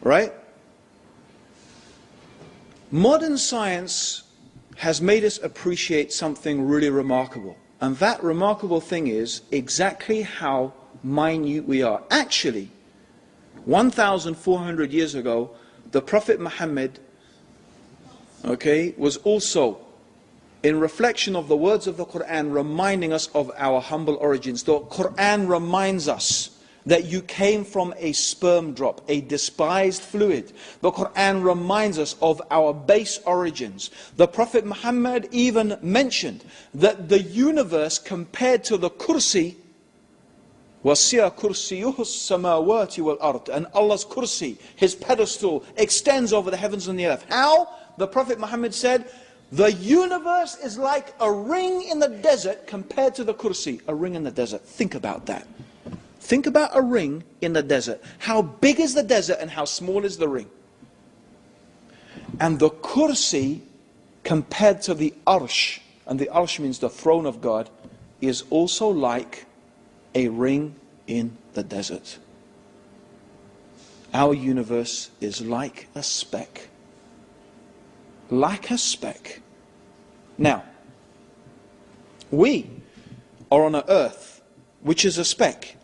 Right? Modern science has made us appreciate something really remarkable. And that remarkable thing is exactly how minute we are. Actually, 1,400 years ago, the Prophet Muhammad, was also, in reflection of the words of the Quran, reminding us of our humble origins. The Quran reminds us that you came from a sperm drop, a despised fluid. The Quran reminds us of our base origins. The Prophet Muhammad even mentioned that the universe compared to the kursi, وَسِيَ كُرْسِيُهُ السَّمَاوَاتِ وَالْأَرْضِ, and Allah's kursi, his pedestal, extends over the heavens and the earth. How? The Prophet Muhammad said, the universe is like a ring in the desert compared to the kursi. A ring in the desert. Think about that. Think about a ring in the desert. How big is the desert and how small is the ring? And the kursi compared to the arsh, and the arsh means the throne of God, is also like a ring in the desert. Our universe is like a speck. Like a speck. Now, we are on an earth which is a speck,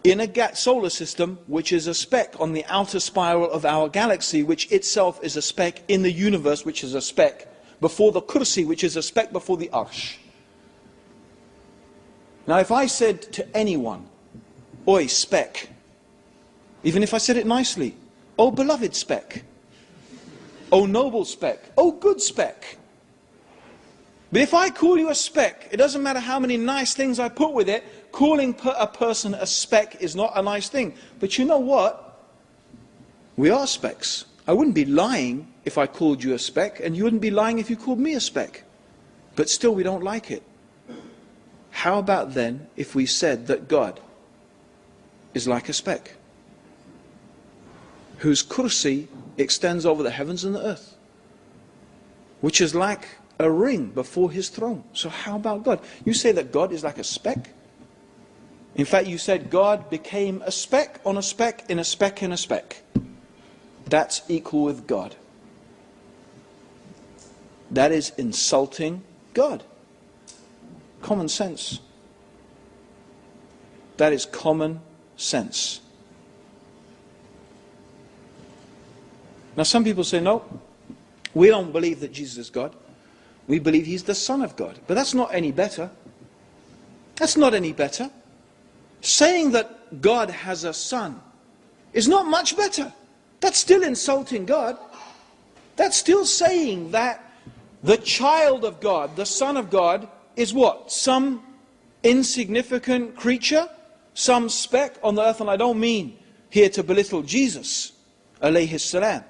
in a solar system which is a speck on the outer spiral of our galaxy, which itself is a speck, in the universe which is a speck. before the kursi, which is a speck before the arsh. Now if I said to anyone, oi, speck, even if I said it nicely, oh beloved speck, oh noble speck, oh good speck. But if I call you a speck, it doesn't matter how many nice things I put with it, calling a person a speck is not a nice thing. But you know what? We are specks. I wouldn't be lying if I called you a speck, and you wouldn't be lying if you called me a speck. But still we don't like it. How about then if we said that God is like a speck, whose kursi extends over the heavens and the earth, which is like a ring before his throne. So how about God? You say that God is like a speck? In fact, you said God became a speck on a speck in a speck in a speck. That's equal with God. That is insulting God. Common sense. That is common sense. Now some people say, no, we don't believe that Jesus is God. We believe he's the Son of God. But that's not any better. That's not any better. Saying that God has a son is not much better. That's still insulting God. That's still saying that the child of God, the Son of God, is what? Some insignificant creature? Some speck on the earth? And I don't mean here to belittle Jesus, alayhi salam.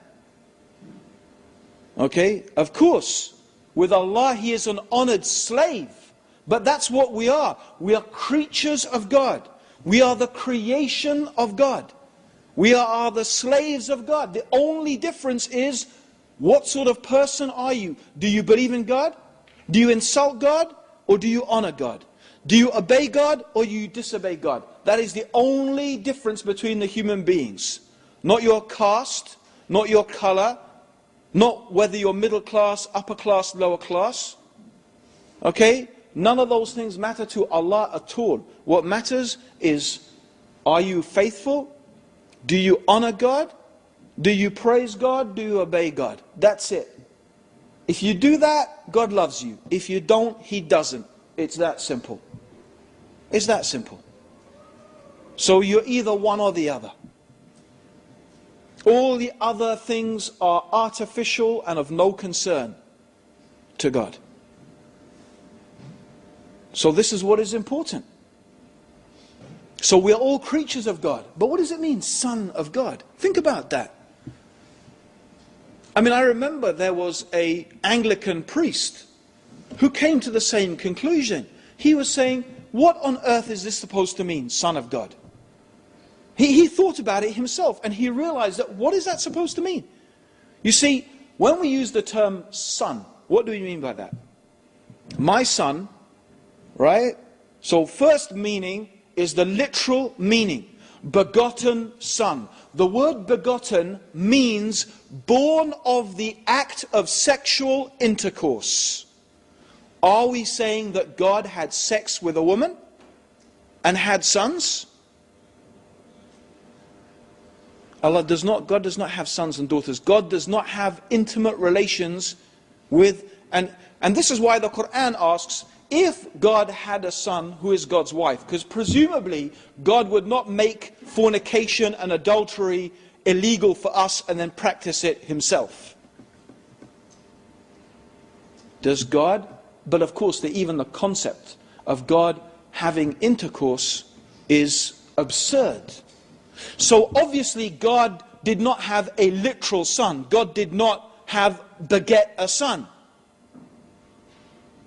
Okay? Of course, with Allah he is an honored slave. But that's what we are. We are creatures of God. We are the creation of God. We are the slaves of God. The only difference is, what sort of person are you? Do you believe in God? Do you insult God? Or do you honor God? Do you obey God or you disobey God? That is the only difference between the human beings. Not your caste, not your color, not whether you're middle class, upper class, lower class. Okay? None of those things matter to Allah at all. What matters is, are you faithful? Do you honor God? Do you praise God? Do you obey God? That's it. If you do that, God loves you. If you don't, he doesn't. It's that simple. It's that simple. So you're either one or the other. All the other things are artificial and of no concern to God. So this is what is important. So we're all creatures of God. But what does it mean, son of God? Think about that. I mean, I remember there was an Anglican priest who came to the same conclusion. He was saying, what on earth is this supposed to mean, son of God? He thought about it himself and he realized that, what is that supposed to mean? You see, when we use the term son, what do we mean by that? My son, right? So first meaning is the literal meaning, begotten son. The word begotten means born of the act of sexual intercourse. Are we saying that God had sex with a woman and had sons? God does not have sons and daughters. God does not have intimate relations with, and this is why the Quran asks, if God had a son, who is God's wife? Because presumably God would not make fornication and adultery illegal for us and then practice it himself. Does God? But of course, even the concept of God having intercourse is absurd. So obviously God did not have a literal son. God did not beget a son.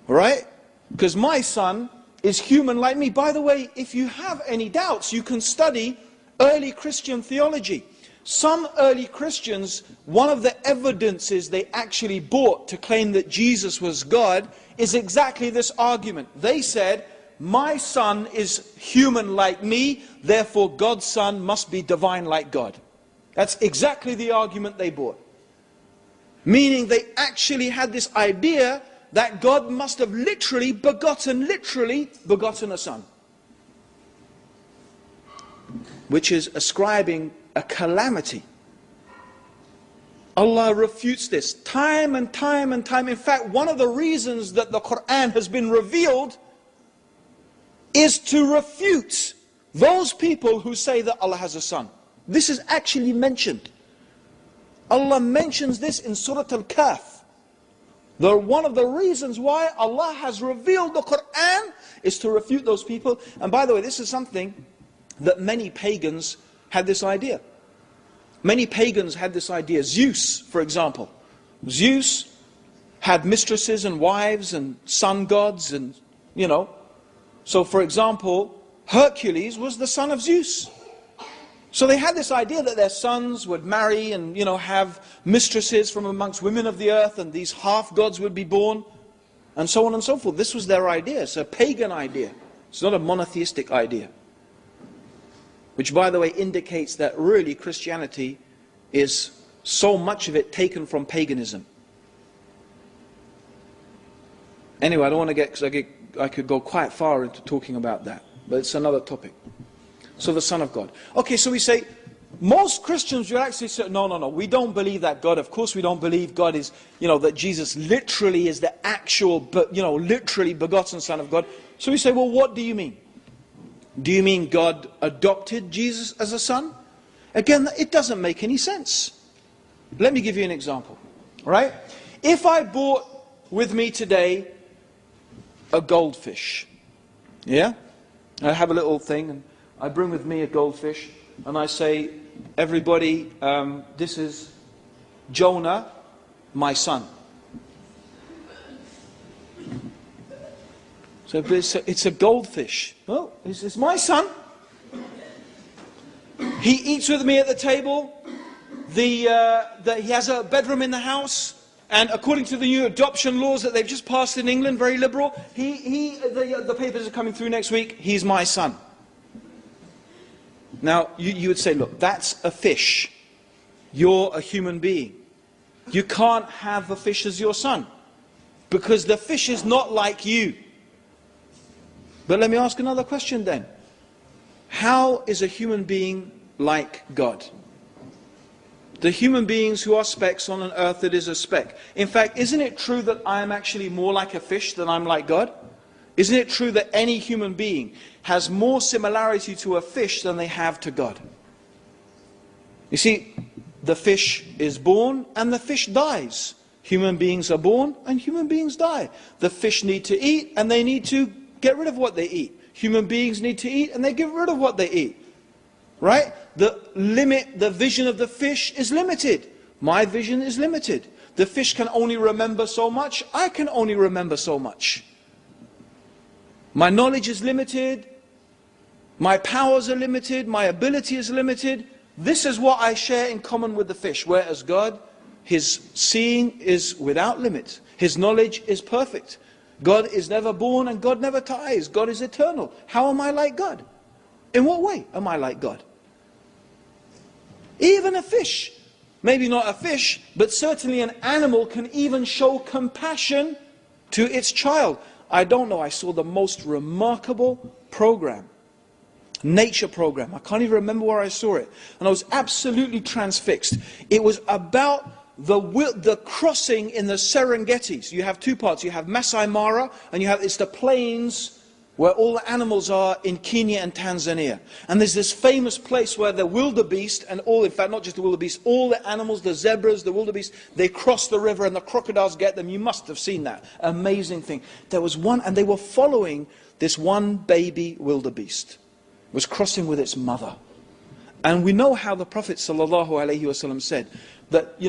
Right? Because my son is human like me. By the way, if you have any doubts, you can study early Christian theology. Some early Christians, one of the evidences they actually brought to claim that Jesus was God is exactly this argument. They said, my son is human like me, therefore God's son must be divine like God. That's exactly the argument they brought. Meaning they actually had this idea that God must have literally begotten a son. Which is ascribing a calamity Allah refutes this time and time and time. In fact, one of the reasons that the Quran has been revealed is to refute those people who say that Allah has a son. This is actually mentioned. Allah mentions this in Surah Al-Kahf. One of the reasons why Allah has revealed the Quran is to refute those people. And by the way, this is something that many pagans had this idea. Many pagans had this idea. Zeus, for example. Zeus had mistresses and wives and sun gods and, you know. So, for example, Hercules was the son of Zeus. So they had this idea that their sons would marry and, you know, have mistresses from amongst women of the earth, and these half-gods would be born, and so on and so forth. This was their idea. It's a pagan idea. It's not a monotheistic idea. Which, by the way, indicates that really Christianity is so much of it taken from paganism. Anyway, I don't want to get, because I could go quite far into talking about that. But it's another topic. So the Son of God. Okay, so we say, most Christians will actually say, no, we don't believe that God. Of course we don't believe God is, you know, that Jesus literally is the actual, you know, literally begotten Son of God. So we say, well, what do you mean? Do you mean God adopted Jesus as a son? Again, it doesn't make any sense. Let me give you an example. Right? If I brought with me today a goldfish, yeah? I have a little thing, and I bring with me a goldfish, and I say, everybody, this is Jonah, my son. So it's a goldfish. Oh, it's my son. He eats with me at the table. He has a bedroom in the house. And according to the new adoption laws that they've just passed in England, very liberal, the papers are coming through next week, he's my son. Now, you would say, look, that's a fish. You're a human being. You can't have a fish as your son, because the fish is not like you. But let me ask another question then. How is a human being like God? The human beings who are specks on an earth that is a speck. In fact, isn't it true that I am actually more like a fish than I'm like God? Isn't it true that any human being has more similarity to a fish than they have to God? You see, the fish is born and the fish dies. Human beings are born and human beings die. The fish need to eat and they need to get rid of what they eat. Human beings need to eat and they get rid of what they eat. Right? The vision of the fish is limited. My vision is limited. The fish can only remember so much. I can only remember so much. My knowledge is limited. My powers are limited. My ability is limited. This is what I share in common with the fish. Whereas God, His seeing is without limit. His knowledge is perfect. God is never born and God never dies. God is eternal. How am I like God? In what way am I like God? Even a fish, maybe not a fish, but certainly an animal can even show compassion to its child. I don't know, I saw the most remarkable program, nature program. I can't even remember where I saw it. And I was absolutely transfixed. It was about the crossing in the Serengeti. So you have two parts. You have Masai Mara, and it's the plains where all the animals are in Kenya and Tanzania. And there's this famous place where the wildebeest and all, in fact not just the wildebeest, all the animals, the zebras, the wildebeest, they cross the river and the crocodiles get them. You must have seen that. Amazing thing. There was one, and they were following this one baby wildebeest. It was crossing with its mother. And we know how the Prophet ﷺ said that,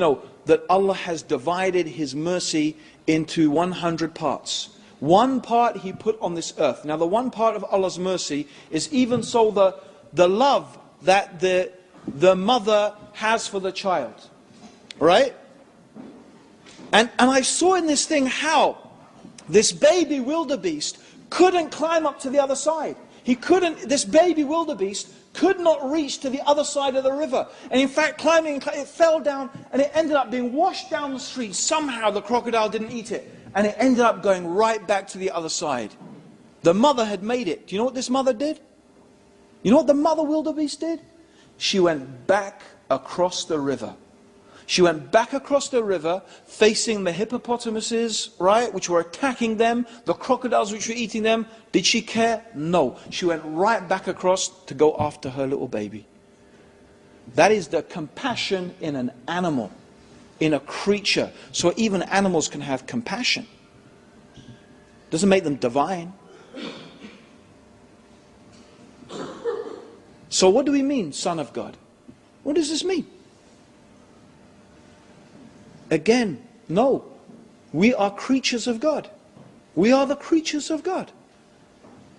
that Allah has divided His mercy into 100 parts. One part He put on this earth. Now the one part of Allah's mercy is even so the love that the mother has for the child. Right? And I saw in this thing how this baby wildebeest couldn't climb up to the other side. This baby wildebeest could not reach to the other side of the river. And in fact, climbing, it fell down and it ended up being washed down the street. Somehow the crocodile didn't eat it. And it ended up going right back to the other side. The mother had made it. Do you know what this mother did? You know what the mother wildebeest did? She went back across the river. She went back across the river, facing the hippopotamuses, right, which were attacking them, the crocodiles which were eating them. Did she care? No. She went right back across to go after her little baby. That is the compassion in an animal, in a creature. So even animals can have compassion. Doesn't make them divine. So what do we mean, Son of God? What does this mean? Again, no. We are creatures of God. We are the creatures of God.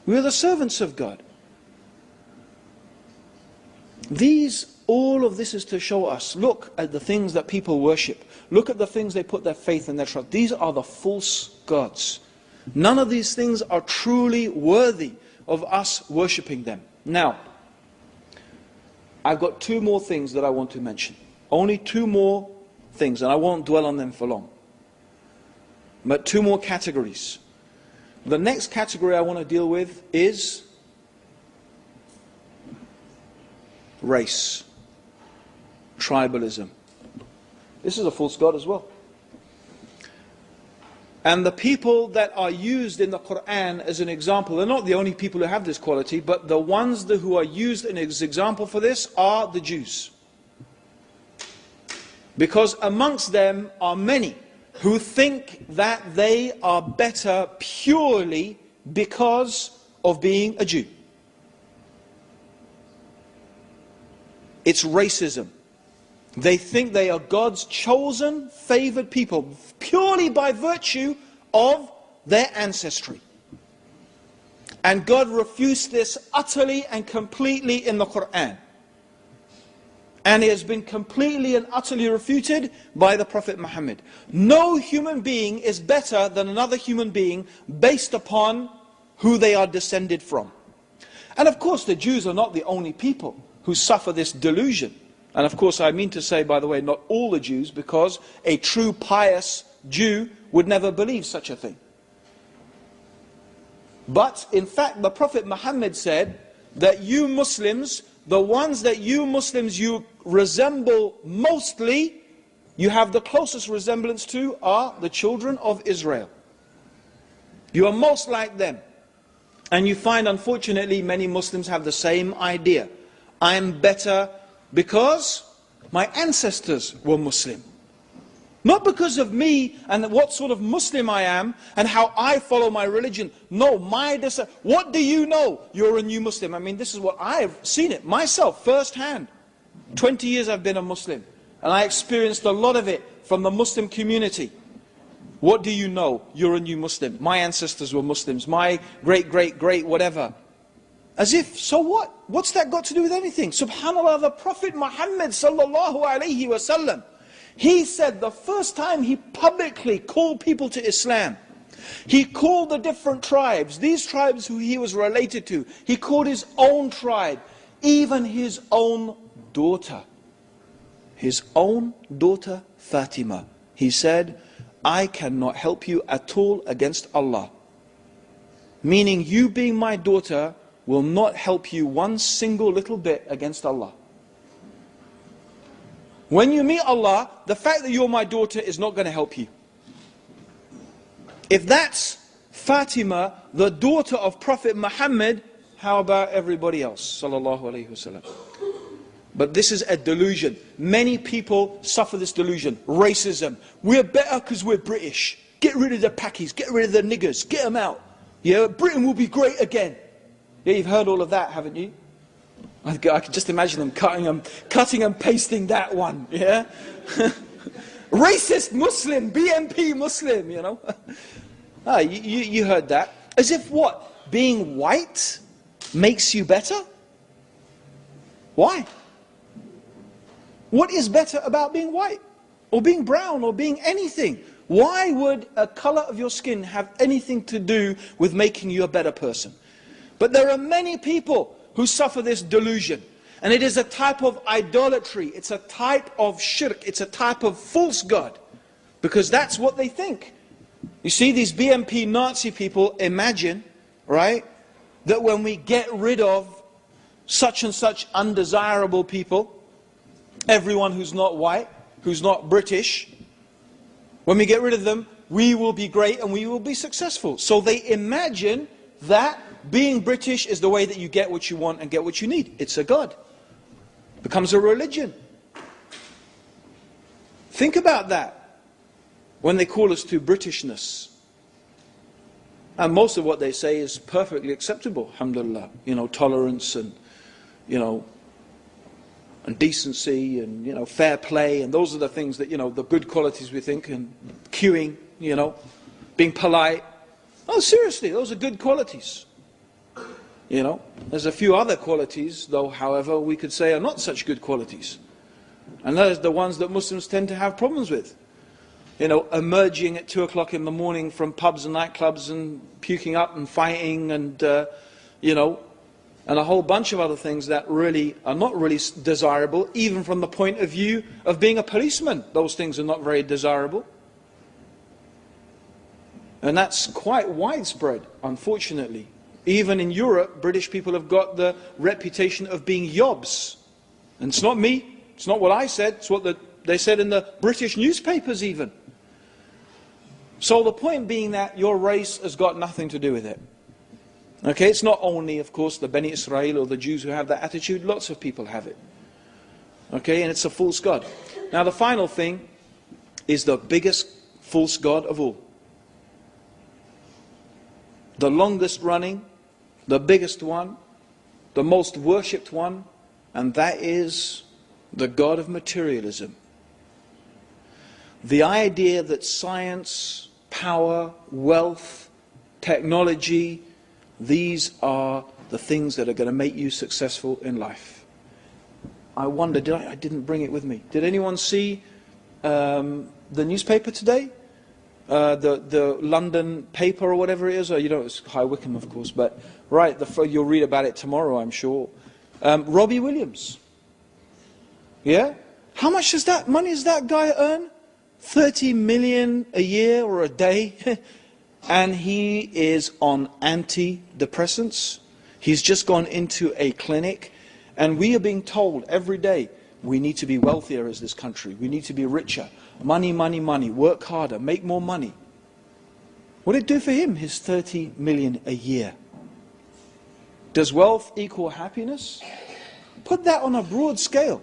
We are the servants of God. All of this is to show us, look at the things that people worship. Look at the things they put their faith and their trust. These are the false gods. None of these things are truly worthy of us worshipping them. Now, I've got two more things that I want to mention. Only two more things, and I won't dwell on them for long. But two more categories. The next category I want to deal with is race, tribalism. This is a false god as well. And the people that are used in the Quran as an example, they're not the only people who have this quality, but the ones who are used as an example for this are the Jews. Because amongst them are many who think that they are better purely because of being a Jew. It's racism. They think they are God's chosen, favored people purely by virtue of their ancestry. And God refused this utterly and completely in the Quran. And it has been completely and utterly refuted by the Prophet Muhammad. No human being is better than another human being based upon who they are descended from. And of course the Jews are not the only people who suffer this delusion. And of course I mean to say, by the way, not all the Jews, because a true pious Jew would never believe such a thing. But in fact the Prophet Muhammad said that you Muslims, the ones that you Muslims you resemble mostly, you have the closest resemblance to, are the children of Israel. You are most like them. And you find, unfortunately, many Muslims have the same idea. I am better because my ancestors were Muslim. Not because of me and what sort of Muslim I am and how I follow my religion. No, what do you know? You're a new Muslim. I mean, this is what I've seen it myself firsthand. 20 years I've been a Muslim, and I experienced a lot of it from the Muslim community. What do you know? You're a new Muslim. My ancestors were Muslims. My great whatever. As if, so what? What's that got to do with anything? Subhanallah, the Prophet Muhammad sallallahu alaihi wasallam, he said the first time he publicly called people to Islam, he called the different tribes, these tribes who he was related to, he called his own tribe, even his own daughter Fatima. He said, I cannot help you at all against Allah. Meaning you being my daughter will not help you one single little bit against Allah. When you meet Allah, the fact that you're my daughter is not going to help you. If that's Fatima, the daughter of Prophet Muhammad, how about everybody else? Sallallahu Alaihi Wasallam. But this is a delusion. Many people suffer this delusion. Racism. We're better because we're British. Get rid of the Pakis, get rid of the niggers, get them out. Yeah, Britain will be great again. Yeah, you've heard all of that, haven't you? I can just imagine them cutting and pasting that one, yeah? Racist Muslim, BNP Muslim, you know? You heard that. As if what? Being white makes you better? Why? What is better about being white? Or being brown, or being anything? Why would a color of your skin have anything to do with making you a better person? But there are many people who suffer this delusion. And it is a type of idolatry. It's a type of shirk. It's a type of false god. Because that's what they think. You see, these BNP Nazi people imagine, right, that when we get rid of such and such undesirable people, everyone who's not white, who's not British, when we get rid of them, we will be great and we will be successful. So they imagine that being British is the way that you get what you want and get what you need. It's a god. It becomes a religion. Think about that when they call us to Britishness. And most of what they say is perfectly acceptable, alhamdulillah. You know, tolerance and, you know, and decency and, you know, fair play. And those are the things that, you know, the good qualities we think. And queuing, you know, being polite. Oh, seriously, those are good qualities. You know, there's a few other qualities, though, however, we could say are not such good qualities. And those are the ones that Muslims tend to have problems with. You know, emerging at 2 o'clock in the morning from pubs and nightclubs and puking up and fighting and, you know, and a whole bunch of other things that really are not really desirable, even from the point of view of being a policeman. Those things are not very desirable. And that's quite widespread, unfortunately. Even in Europe, British people have got the reputation of being yobs. And it's not me, it's not what I said, it's what they said in the British newspapers even. So the point being that your race has got nothing to do with it. Okay, it's not only, of course, the Bani Israel or the Jews who have that attitude, lots of people have it. Okay, and it's a false god. Now the final thing is the biggest false god of all. The longest running, the biggest one, the most worshipped one, and that is the god of materialism. The idea that science, power, wealth, technology, these are the things that are going to make you successful in life. I wonder, I didn't bring it with me. Did anyone see the newspaper today? The London paper or whatever it is, or you know, it's High Wycombe, of course, but right, you'll read about it tomorrow, I'm sure. Robbie Williams. Yeah? How much does that money does that guy earn? 30 million a year or a day? And he is on antidepressants. He's just gone into a clinic, and we are being told every day, we need to be wealthier as this country. We need to be richer. Money, money, money. Work harder. Make more money. What did it do for him, his 30 million a year? Does wealth equal happiness? Put that on a broad scale.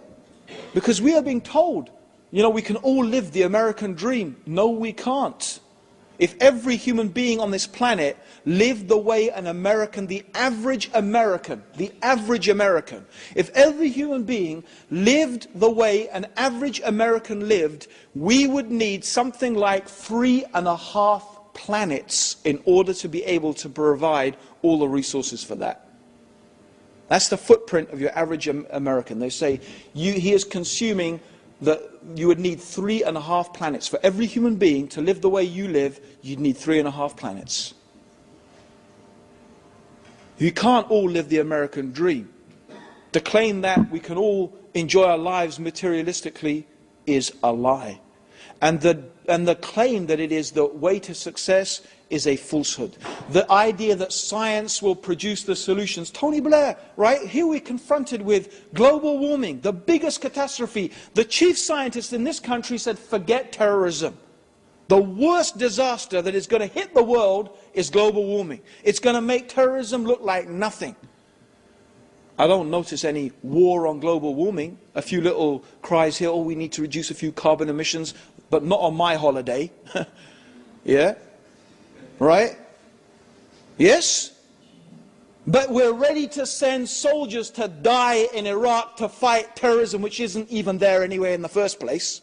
Because we are being told, you know, we can all live the American dream. No, we can't. If every human being on this planet lived the way an American, the average American, if every human being lived the way an average American lived, we would need something like 3.5 planets in order to be able to provide all the resources for that. That's the footprint of your average American. They say he is consuming you would need 3.5 planets. For every human being to live the way you live, you'd need 3.5 planets. You can't all live the American dream. To claim that we can all enjoy our lives materialistically is a lie. And the claim that it is the way to success is a falsehood. The idea that science will produce the solutions. Tony Blair, right? Here we're confronted with global warming, the biggest catastrophe. The chief scientist in this country said, forget terrorism. The worst disaster that is going to hit the world is global warming. It's going to make terrorism look like nothing. I don't notice any war on global warming. A few little cries here, oh, we need to reduce a few carbon emissions, but not on my holiday. Yeah? Right? Yes? But we're ready to send soldiers to die in Iraq to fight terrorism, which isn't even there anyway in the first place.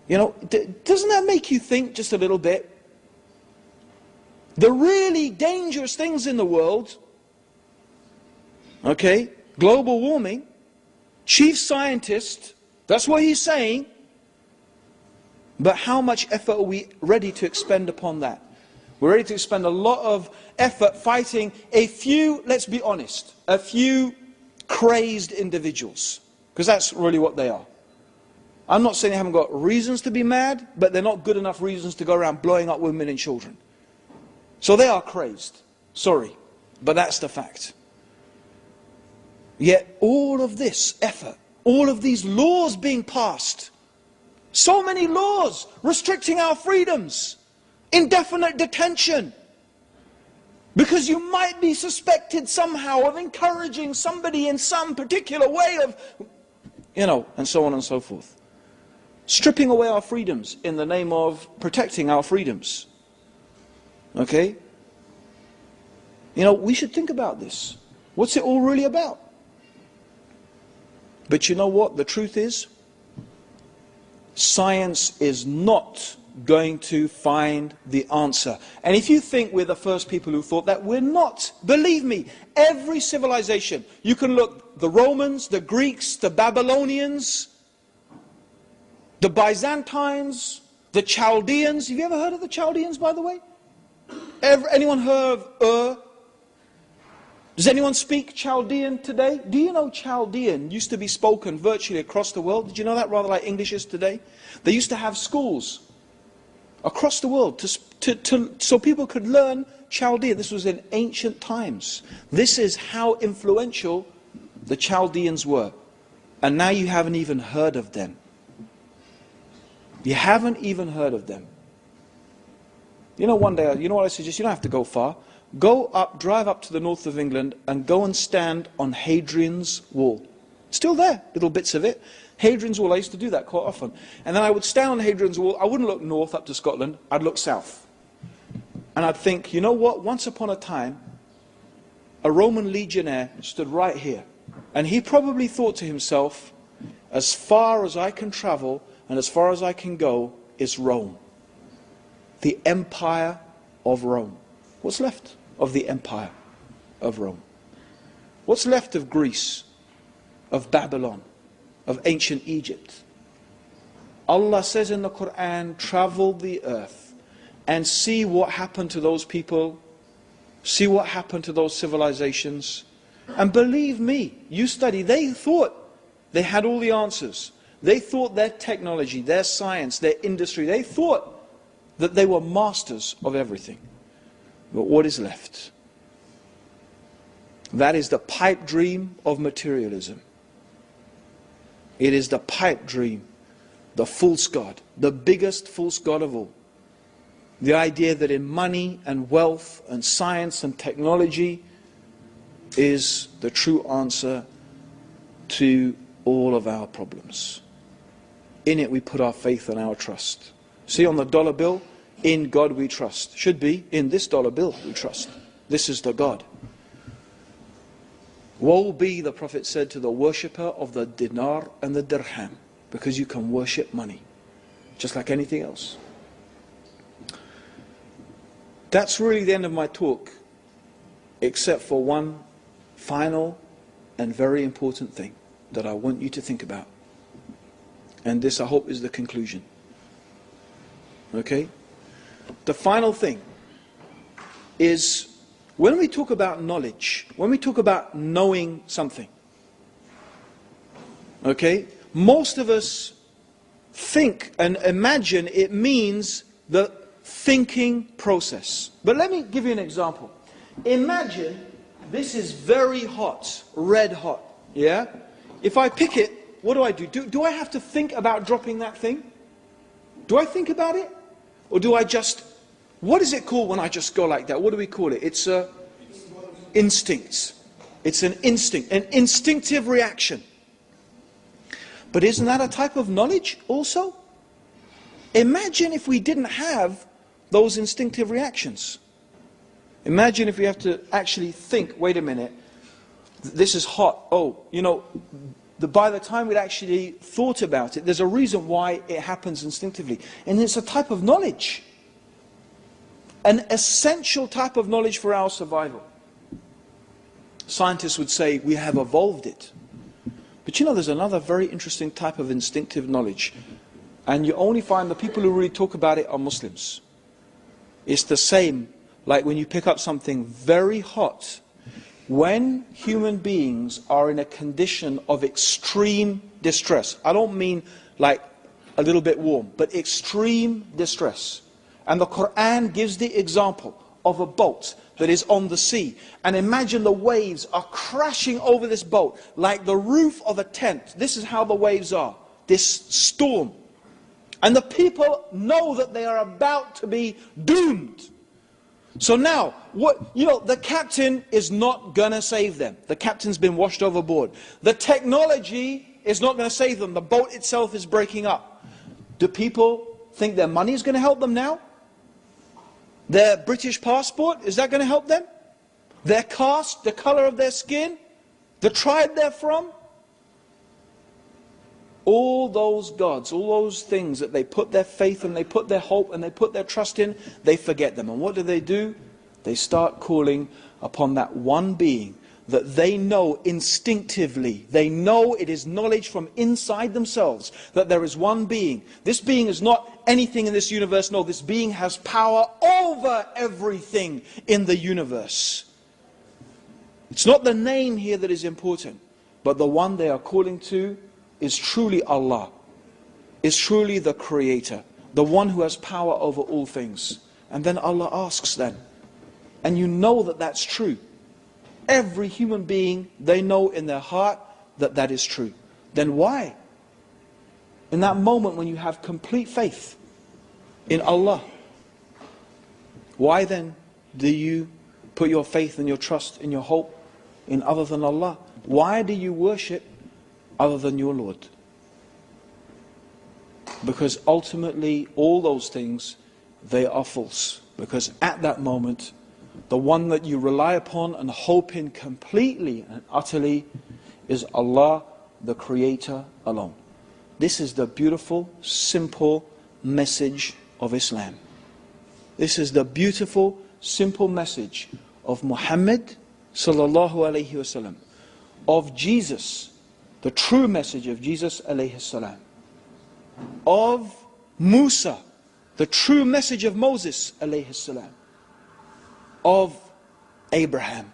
You know, doesn't that make you think just a little bit? The really dangerous things in the world, okay, global warming, chief scientist, that's what he's saying. But how much effort are we ready to expend upon that? We're ready to expend a lot of effort fighting a few, let's be honest, a few crazed individuals. Because that's really what they are. I'm not saying they haven't got reasons to be mad, but they're not good enough reasons to go around blowing up women and children. So they are crazed. Sorry, but that's the fact. Yet all of this effort, all of these laws being passed, So many laws restricting our freedoms. Indefinite detention. Because you might be suspected somehow of encouraging somebody in some particular way of, and so on and so forth. Stripping away our freedoms in the name of protecting our freedoms. Okay? We should think about this. What's it all really about? But you know what? The truth is, science is not going to find the answer. And if you think we're the first people who thought that, we're not. Believe me, every civilization, you can look, the Romans, the Greeks, the Babylonians, the Byzantines, the Chaldeans. Have you ever heard of the Chaldeans, by the way? Anyone heard of Ur? Does anyone speak Chaldean today? Do you know Chaldean used to be spoken virtually across the world? Did you know that? Rather like English is today. They used to have schools across the world so people could learn Chaldean. This was in ancient times. This is how influential the Chaldeans were. And now you haven't even heard of them. You haven't even heard of them. One day, you know what I suggest? You don't have to go far. Drive up to the north of England and go and stand on Hadrian's Wall. Still there, little bits of it. Hadrian's Wall, I used to do that quite often. And then I would stand on Hadrian's Wall. I wouldn't look north up to Scotland, I'd look south. And I'd think, you know what, once upon a time, a Roman legionnaire stood right here. And he probably thought to himself, as far as I can travel and as far as I can go is Rome. The Empire of Rome. What's left of the Empire of Rome? What's left of Greece, of Babylon, of ancient Egypt? Allah says in the Quran, travel the earth and see what happened to those people, see what happened to those civilizations. And believe me, you study, they thought they had all the answers. They thought their technology, their science, their industry, they thought that they were masters of everything. But what is left? That is the pipe dream of materialism. It is the pipe dream, the false god, the biggest false god of all. The idea that in money and wealth and science and technology is the true answer to all of our problems. In it we put our faith and our trust. See on the dollar bill, in God we trust. Should be, in this dollar bill we trust. This is the God. Woe be, the Prophet said, to the worshipper of the dinar and the dirham, because you can worship money, just like anything else. That's really the end of my talk, except for one final and very important thing that I want you to think about. And this, I hope, is the conclusion. Okay? The final thing is, when we talk about knowledge, when we talk about knowing something, okay, most of us think and imagine it means the thinking process. But let me give you an example. Imagine this is very hot, red hot, yeah? If I pick it, what do? Do I have to think about dropping that thing? Do I think about it? Or do I just, what is it called when I just go like that? What do we call it? It's a instinct. It's an instinct, an instinctive reaction. But isn't that a type of knowledge also? Imagine if we didn't have those instinctive reactions. Imagine if we have to actually think, wait a minute, this is hot. Oh, by the time we'd actually thought about it, there's a reason why it happens instinctively. And it's a type of knowledge. An essential type of knowledge for our survival. Scientists would say we have evolved it. But there's another very interesting type of instinctive knowledge. And you only find the people who really talk about it are Muslims. It's the same, like when you pick up something very hot. When human beings are in a condition of extreme distress, I don't mean like a little bit warm, but extreme distress. And the Quran gives the example of a boat that is on the sea. And imagine the waves are crashing over this boat like the roof of a tent. This is how the waves are. This storm. And the people know that they are about to be doomed. So now, the captain is not going to save them. The captain's been washed overboard. The technology is not going to save them. The boat itself is breaking up. Do people think their money is going to help them now? Their British passport, is that going to help them? Their caste, the color of their skin, the tribe they're from? All those gods, all those things that they put their faith and they put their hope and they put their trust in, they forget them. And what do? They start calling upon that one being that they know instinctively. They know, it is knowledge from inside themselves, that there is one being. This being is not anything in this universe. No, this being has power over everything in the universe. It's not the name here that is important, but the one they are calling to is truly Allah, is truly the Creator, the one who has power over all things. And then Allah asks then, and you know that that's true. Every human being, they know in their heart that that is true. Then why? In that moment when you have complete faith in Allah, why then do you put your faith and your trust and your hope in other than Allah? Why do you worship other than your Lord? Because ultimately all those things, they are false. Because at that moment, the one that you rely upon and hope in completely and utterly is Allah, the Creator alone. This is the beautiful, simple message of Islam. This is the beautiful, simple message of Muhammad sallallahu alayhi wasallam, of Jesus, the true message of Jesus alayhi salam, of Musa, the true message of Moses alayhi salam, of Abraham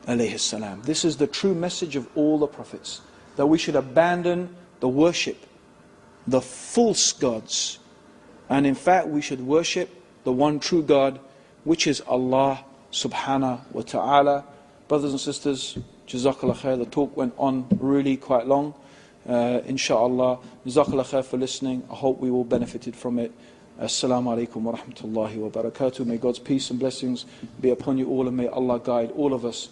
alayhi salam. This is the true message of all the prophets, that we should abandon the worship, the false gods, and in fact we should worship the one true God, which is Allah subhanahu wa ta'ala. Brothers and sisters, Jazakallah khair. The talk went on really quite long. Insha'Allah, Jazakallah khair for listening. I hope we all benefited from it. Assalamu alaikum wa rahmatullahi wa barakatuh. May God's peace and blessings be upon you all, and may Allah guide all of us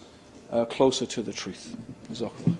closer to the truth. Jazakallah.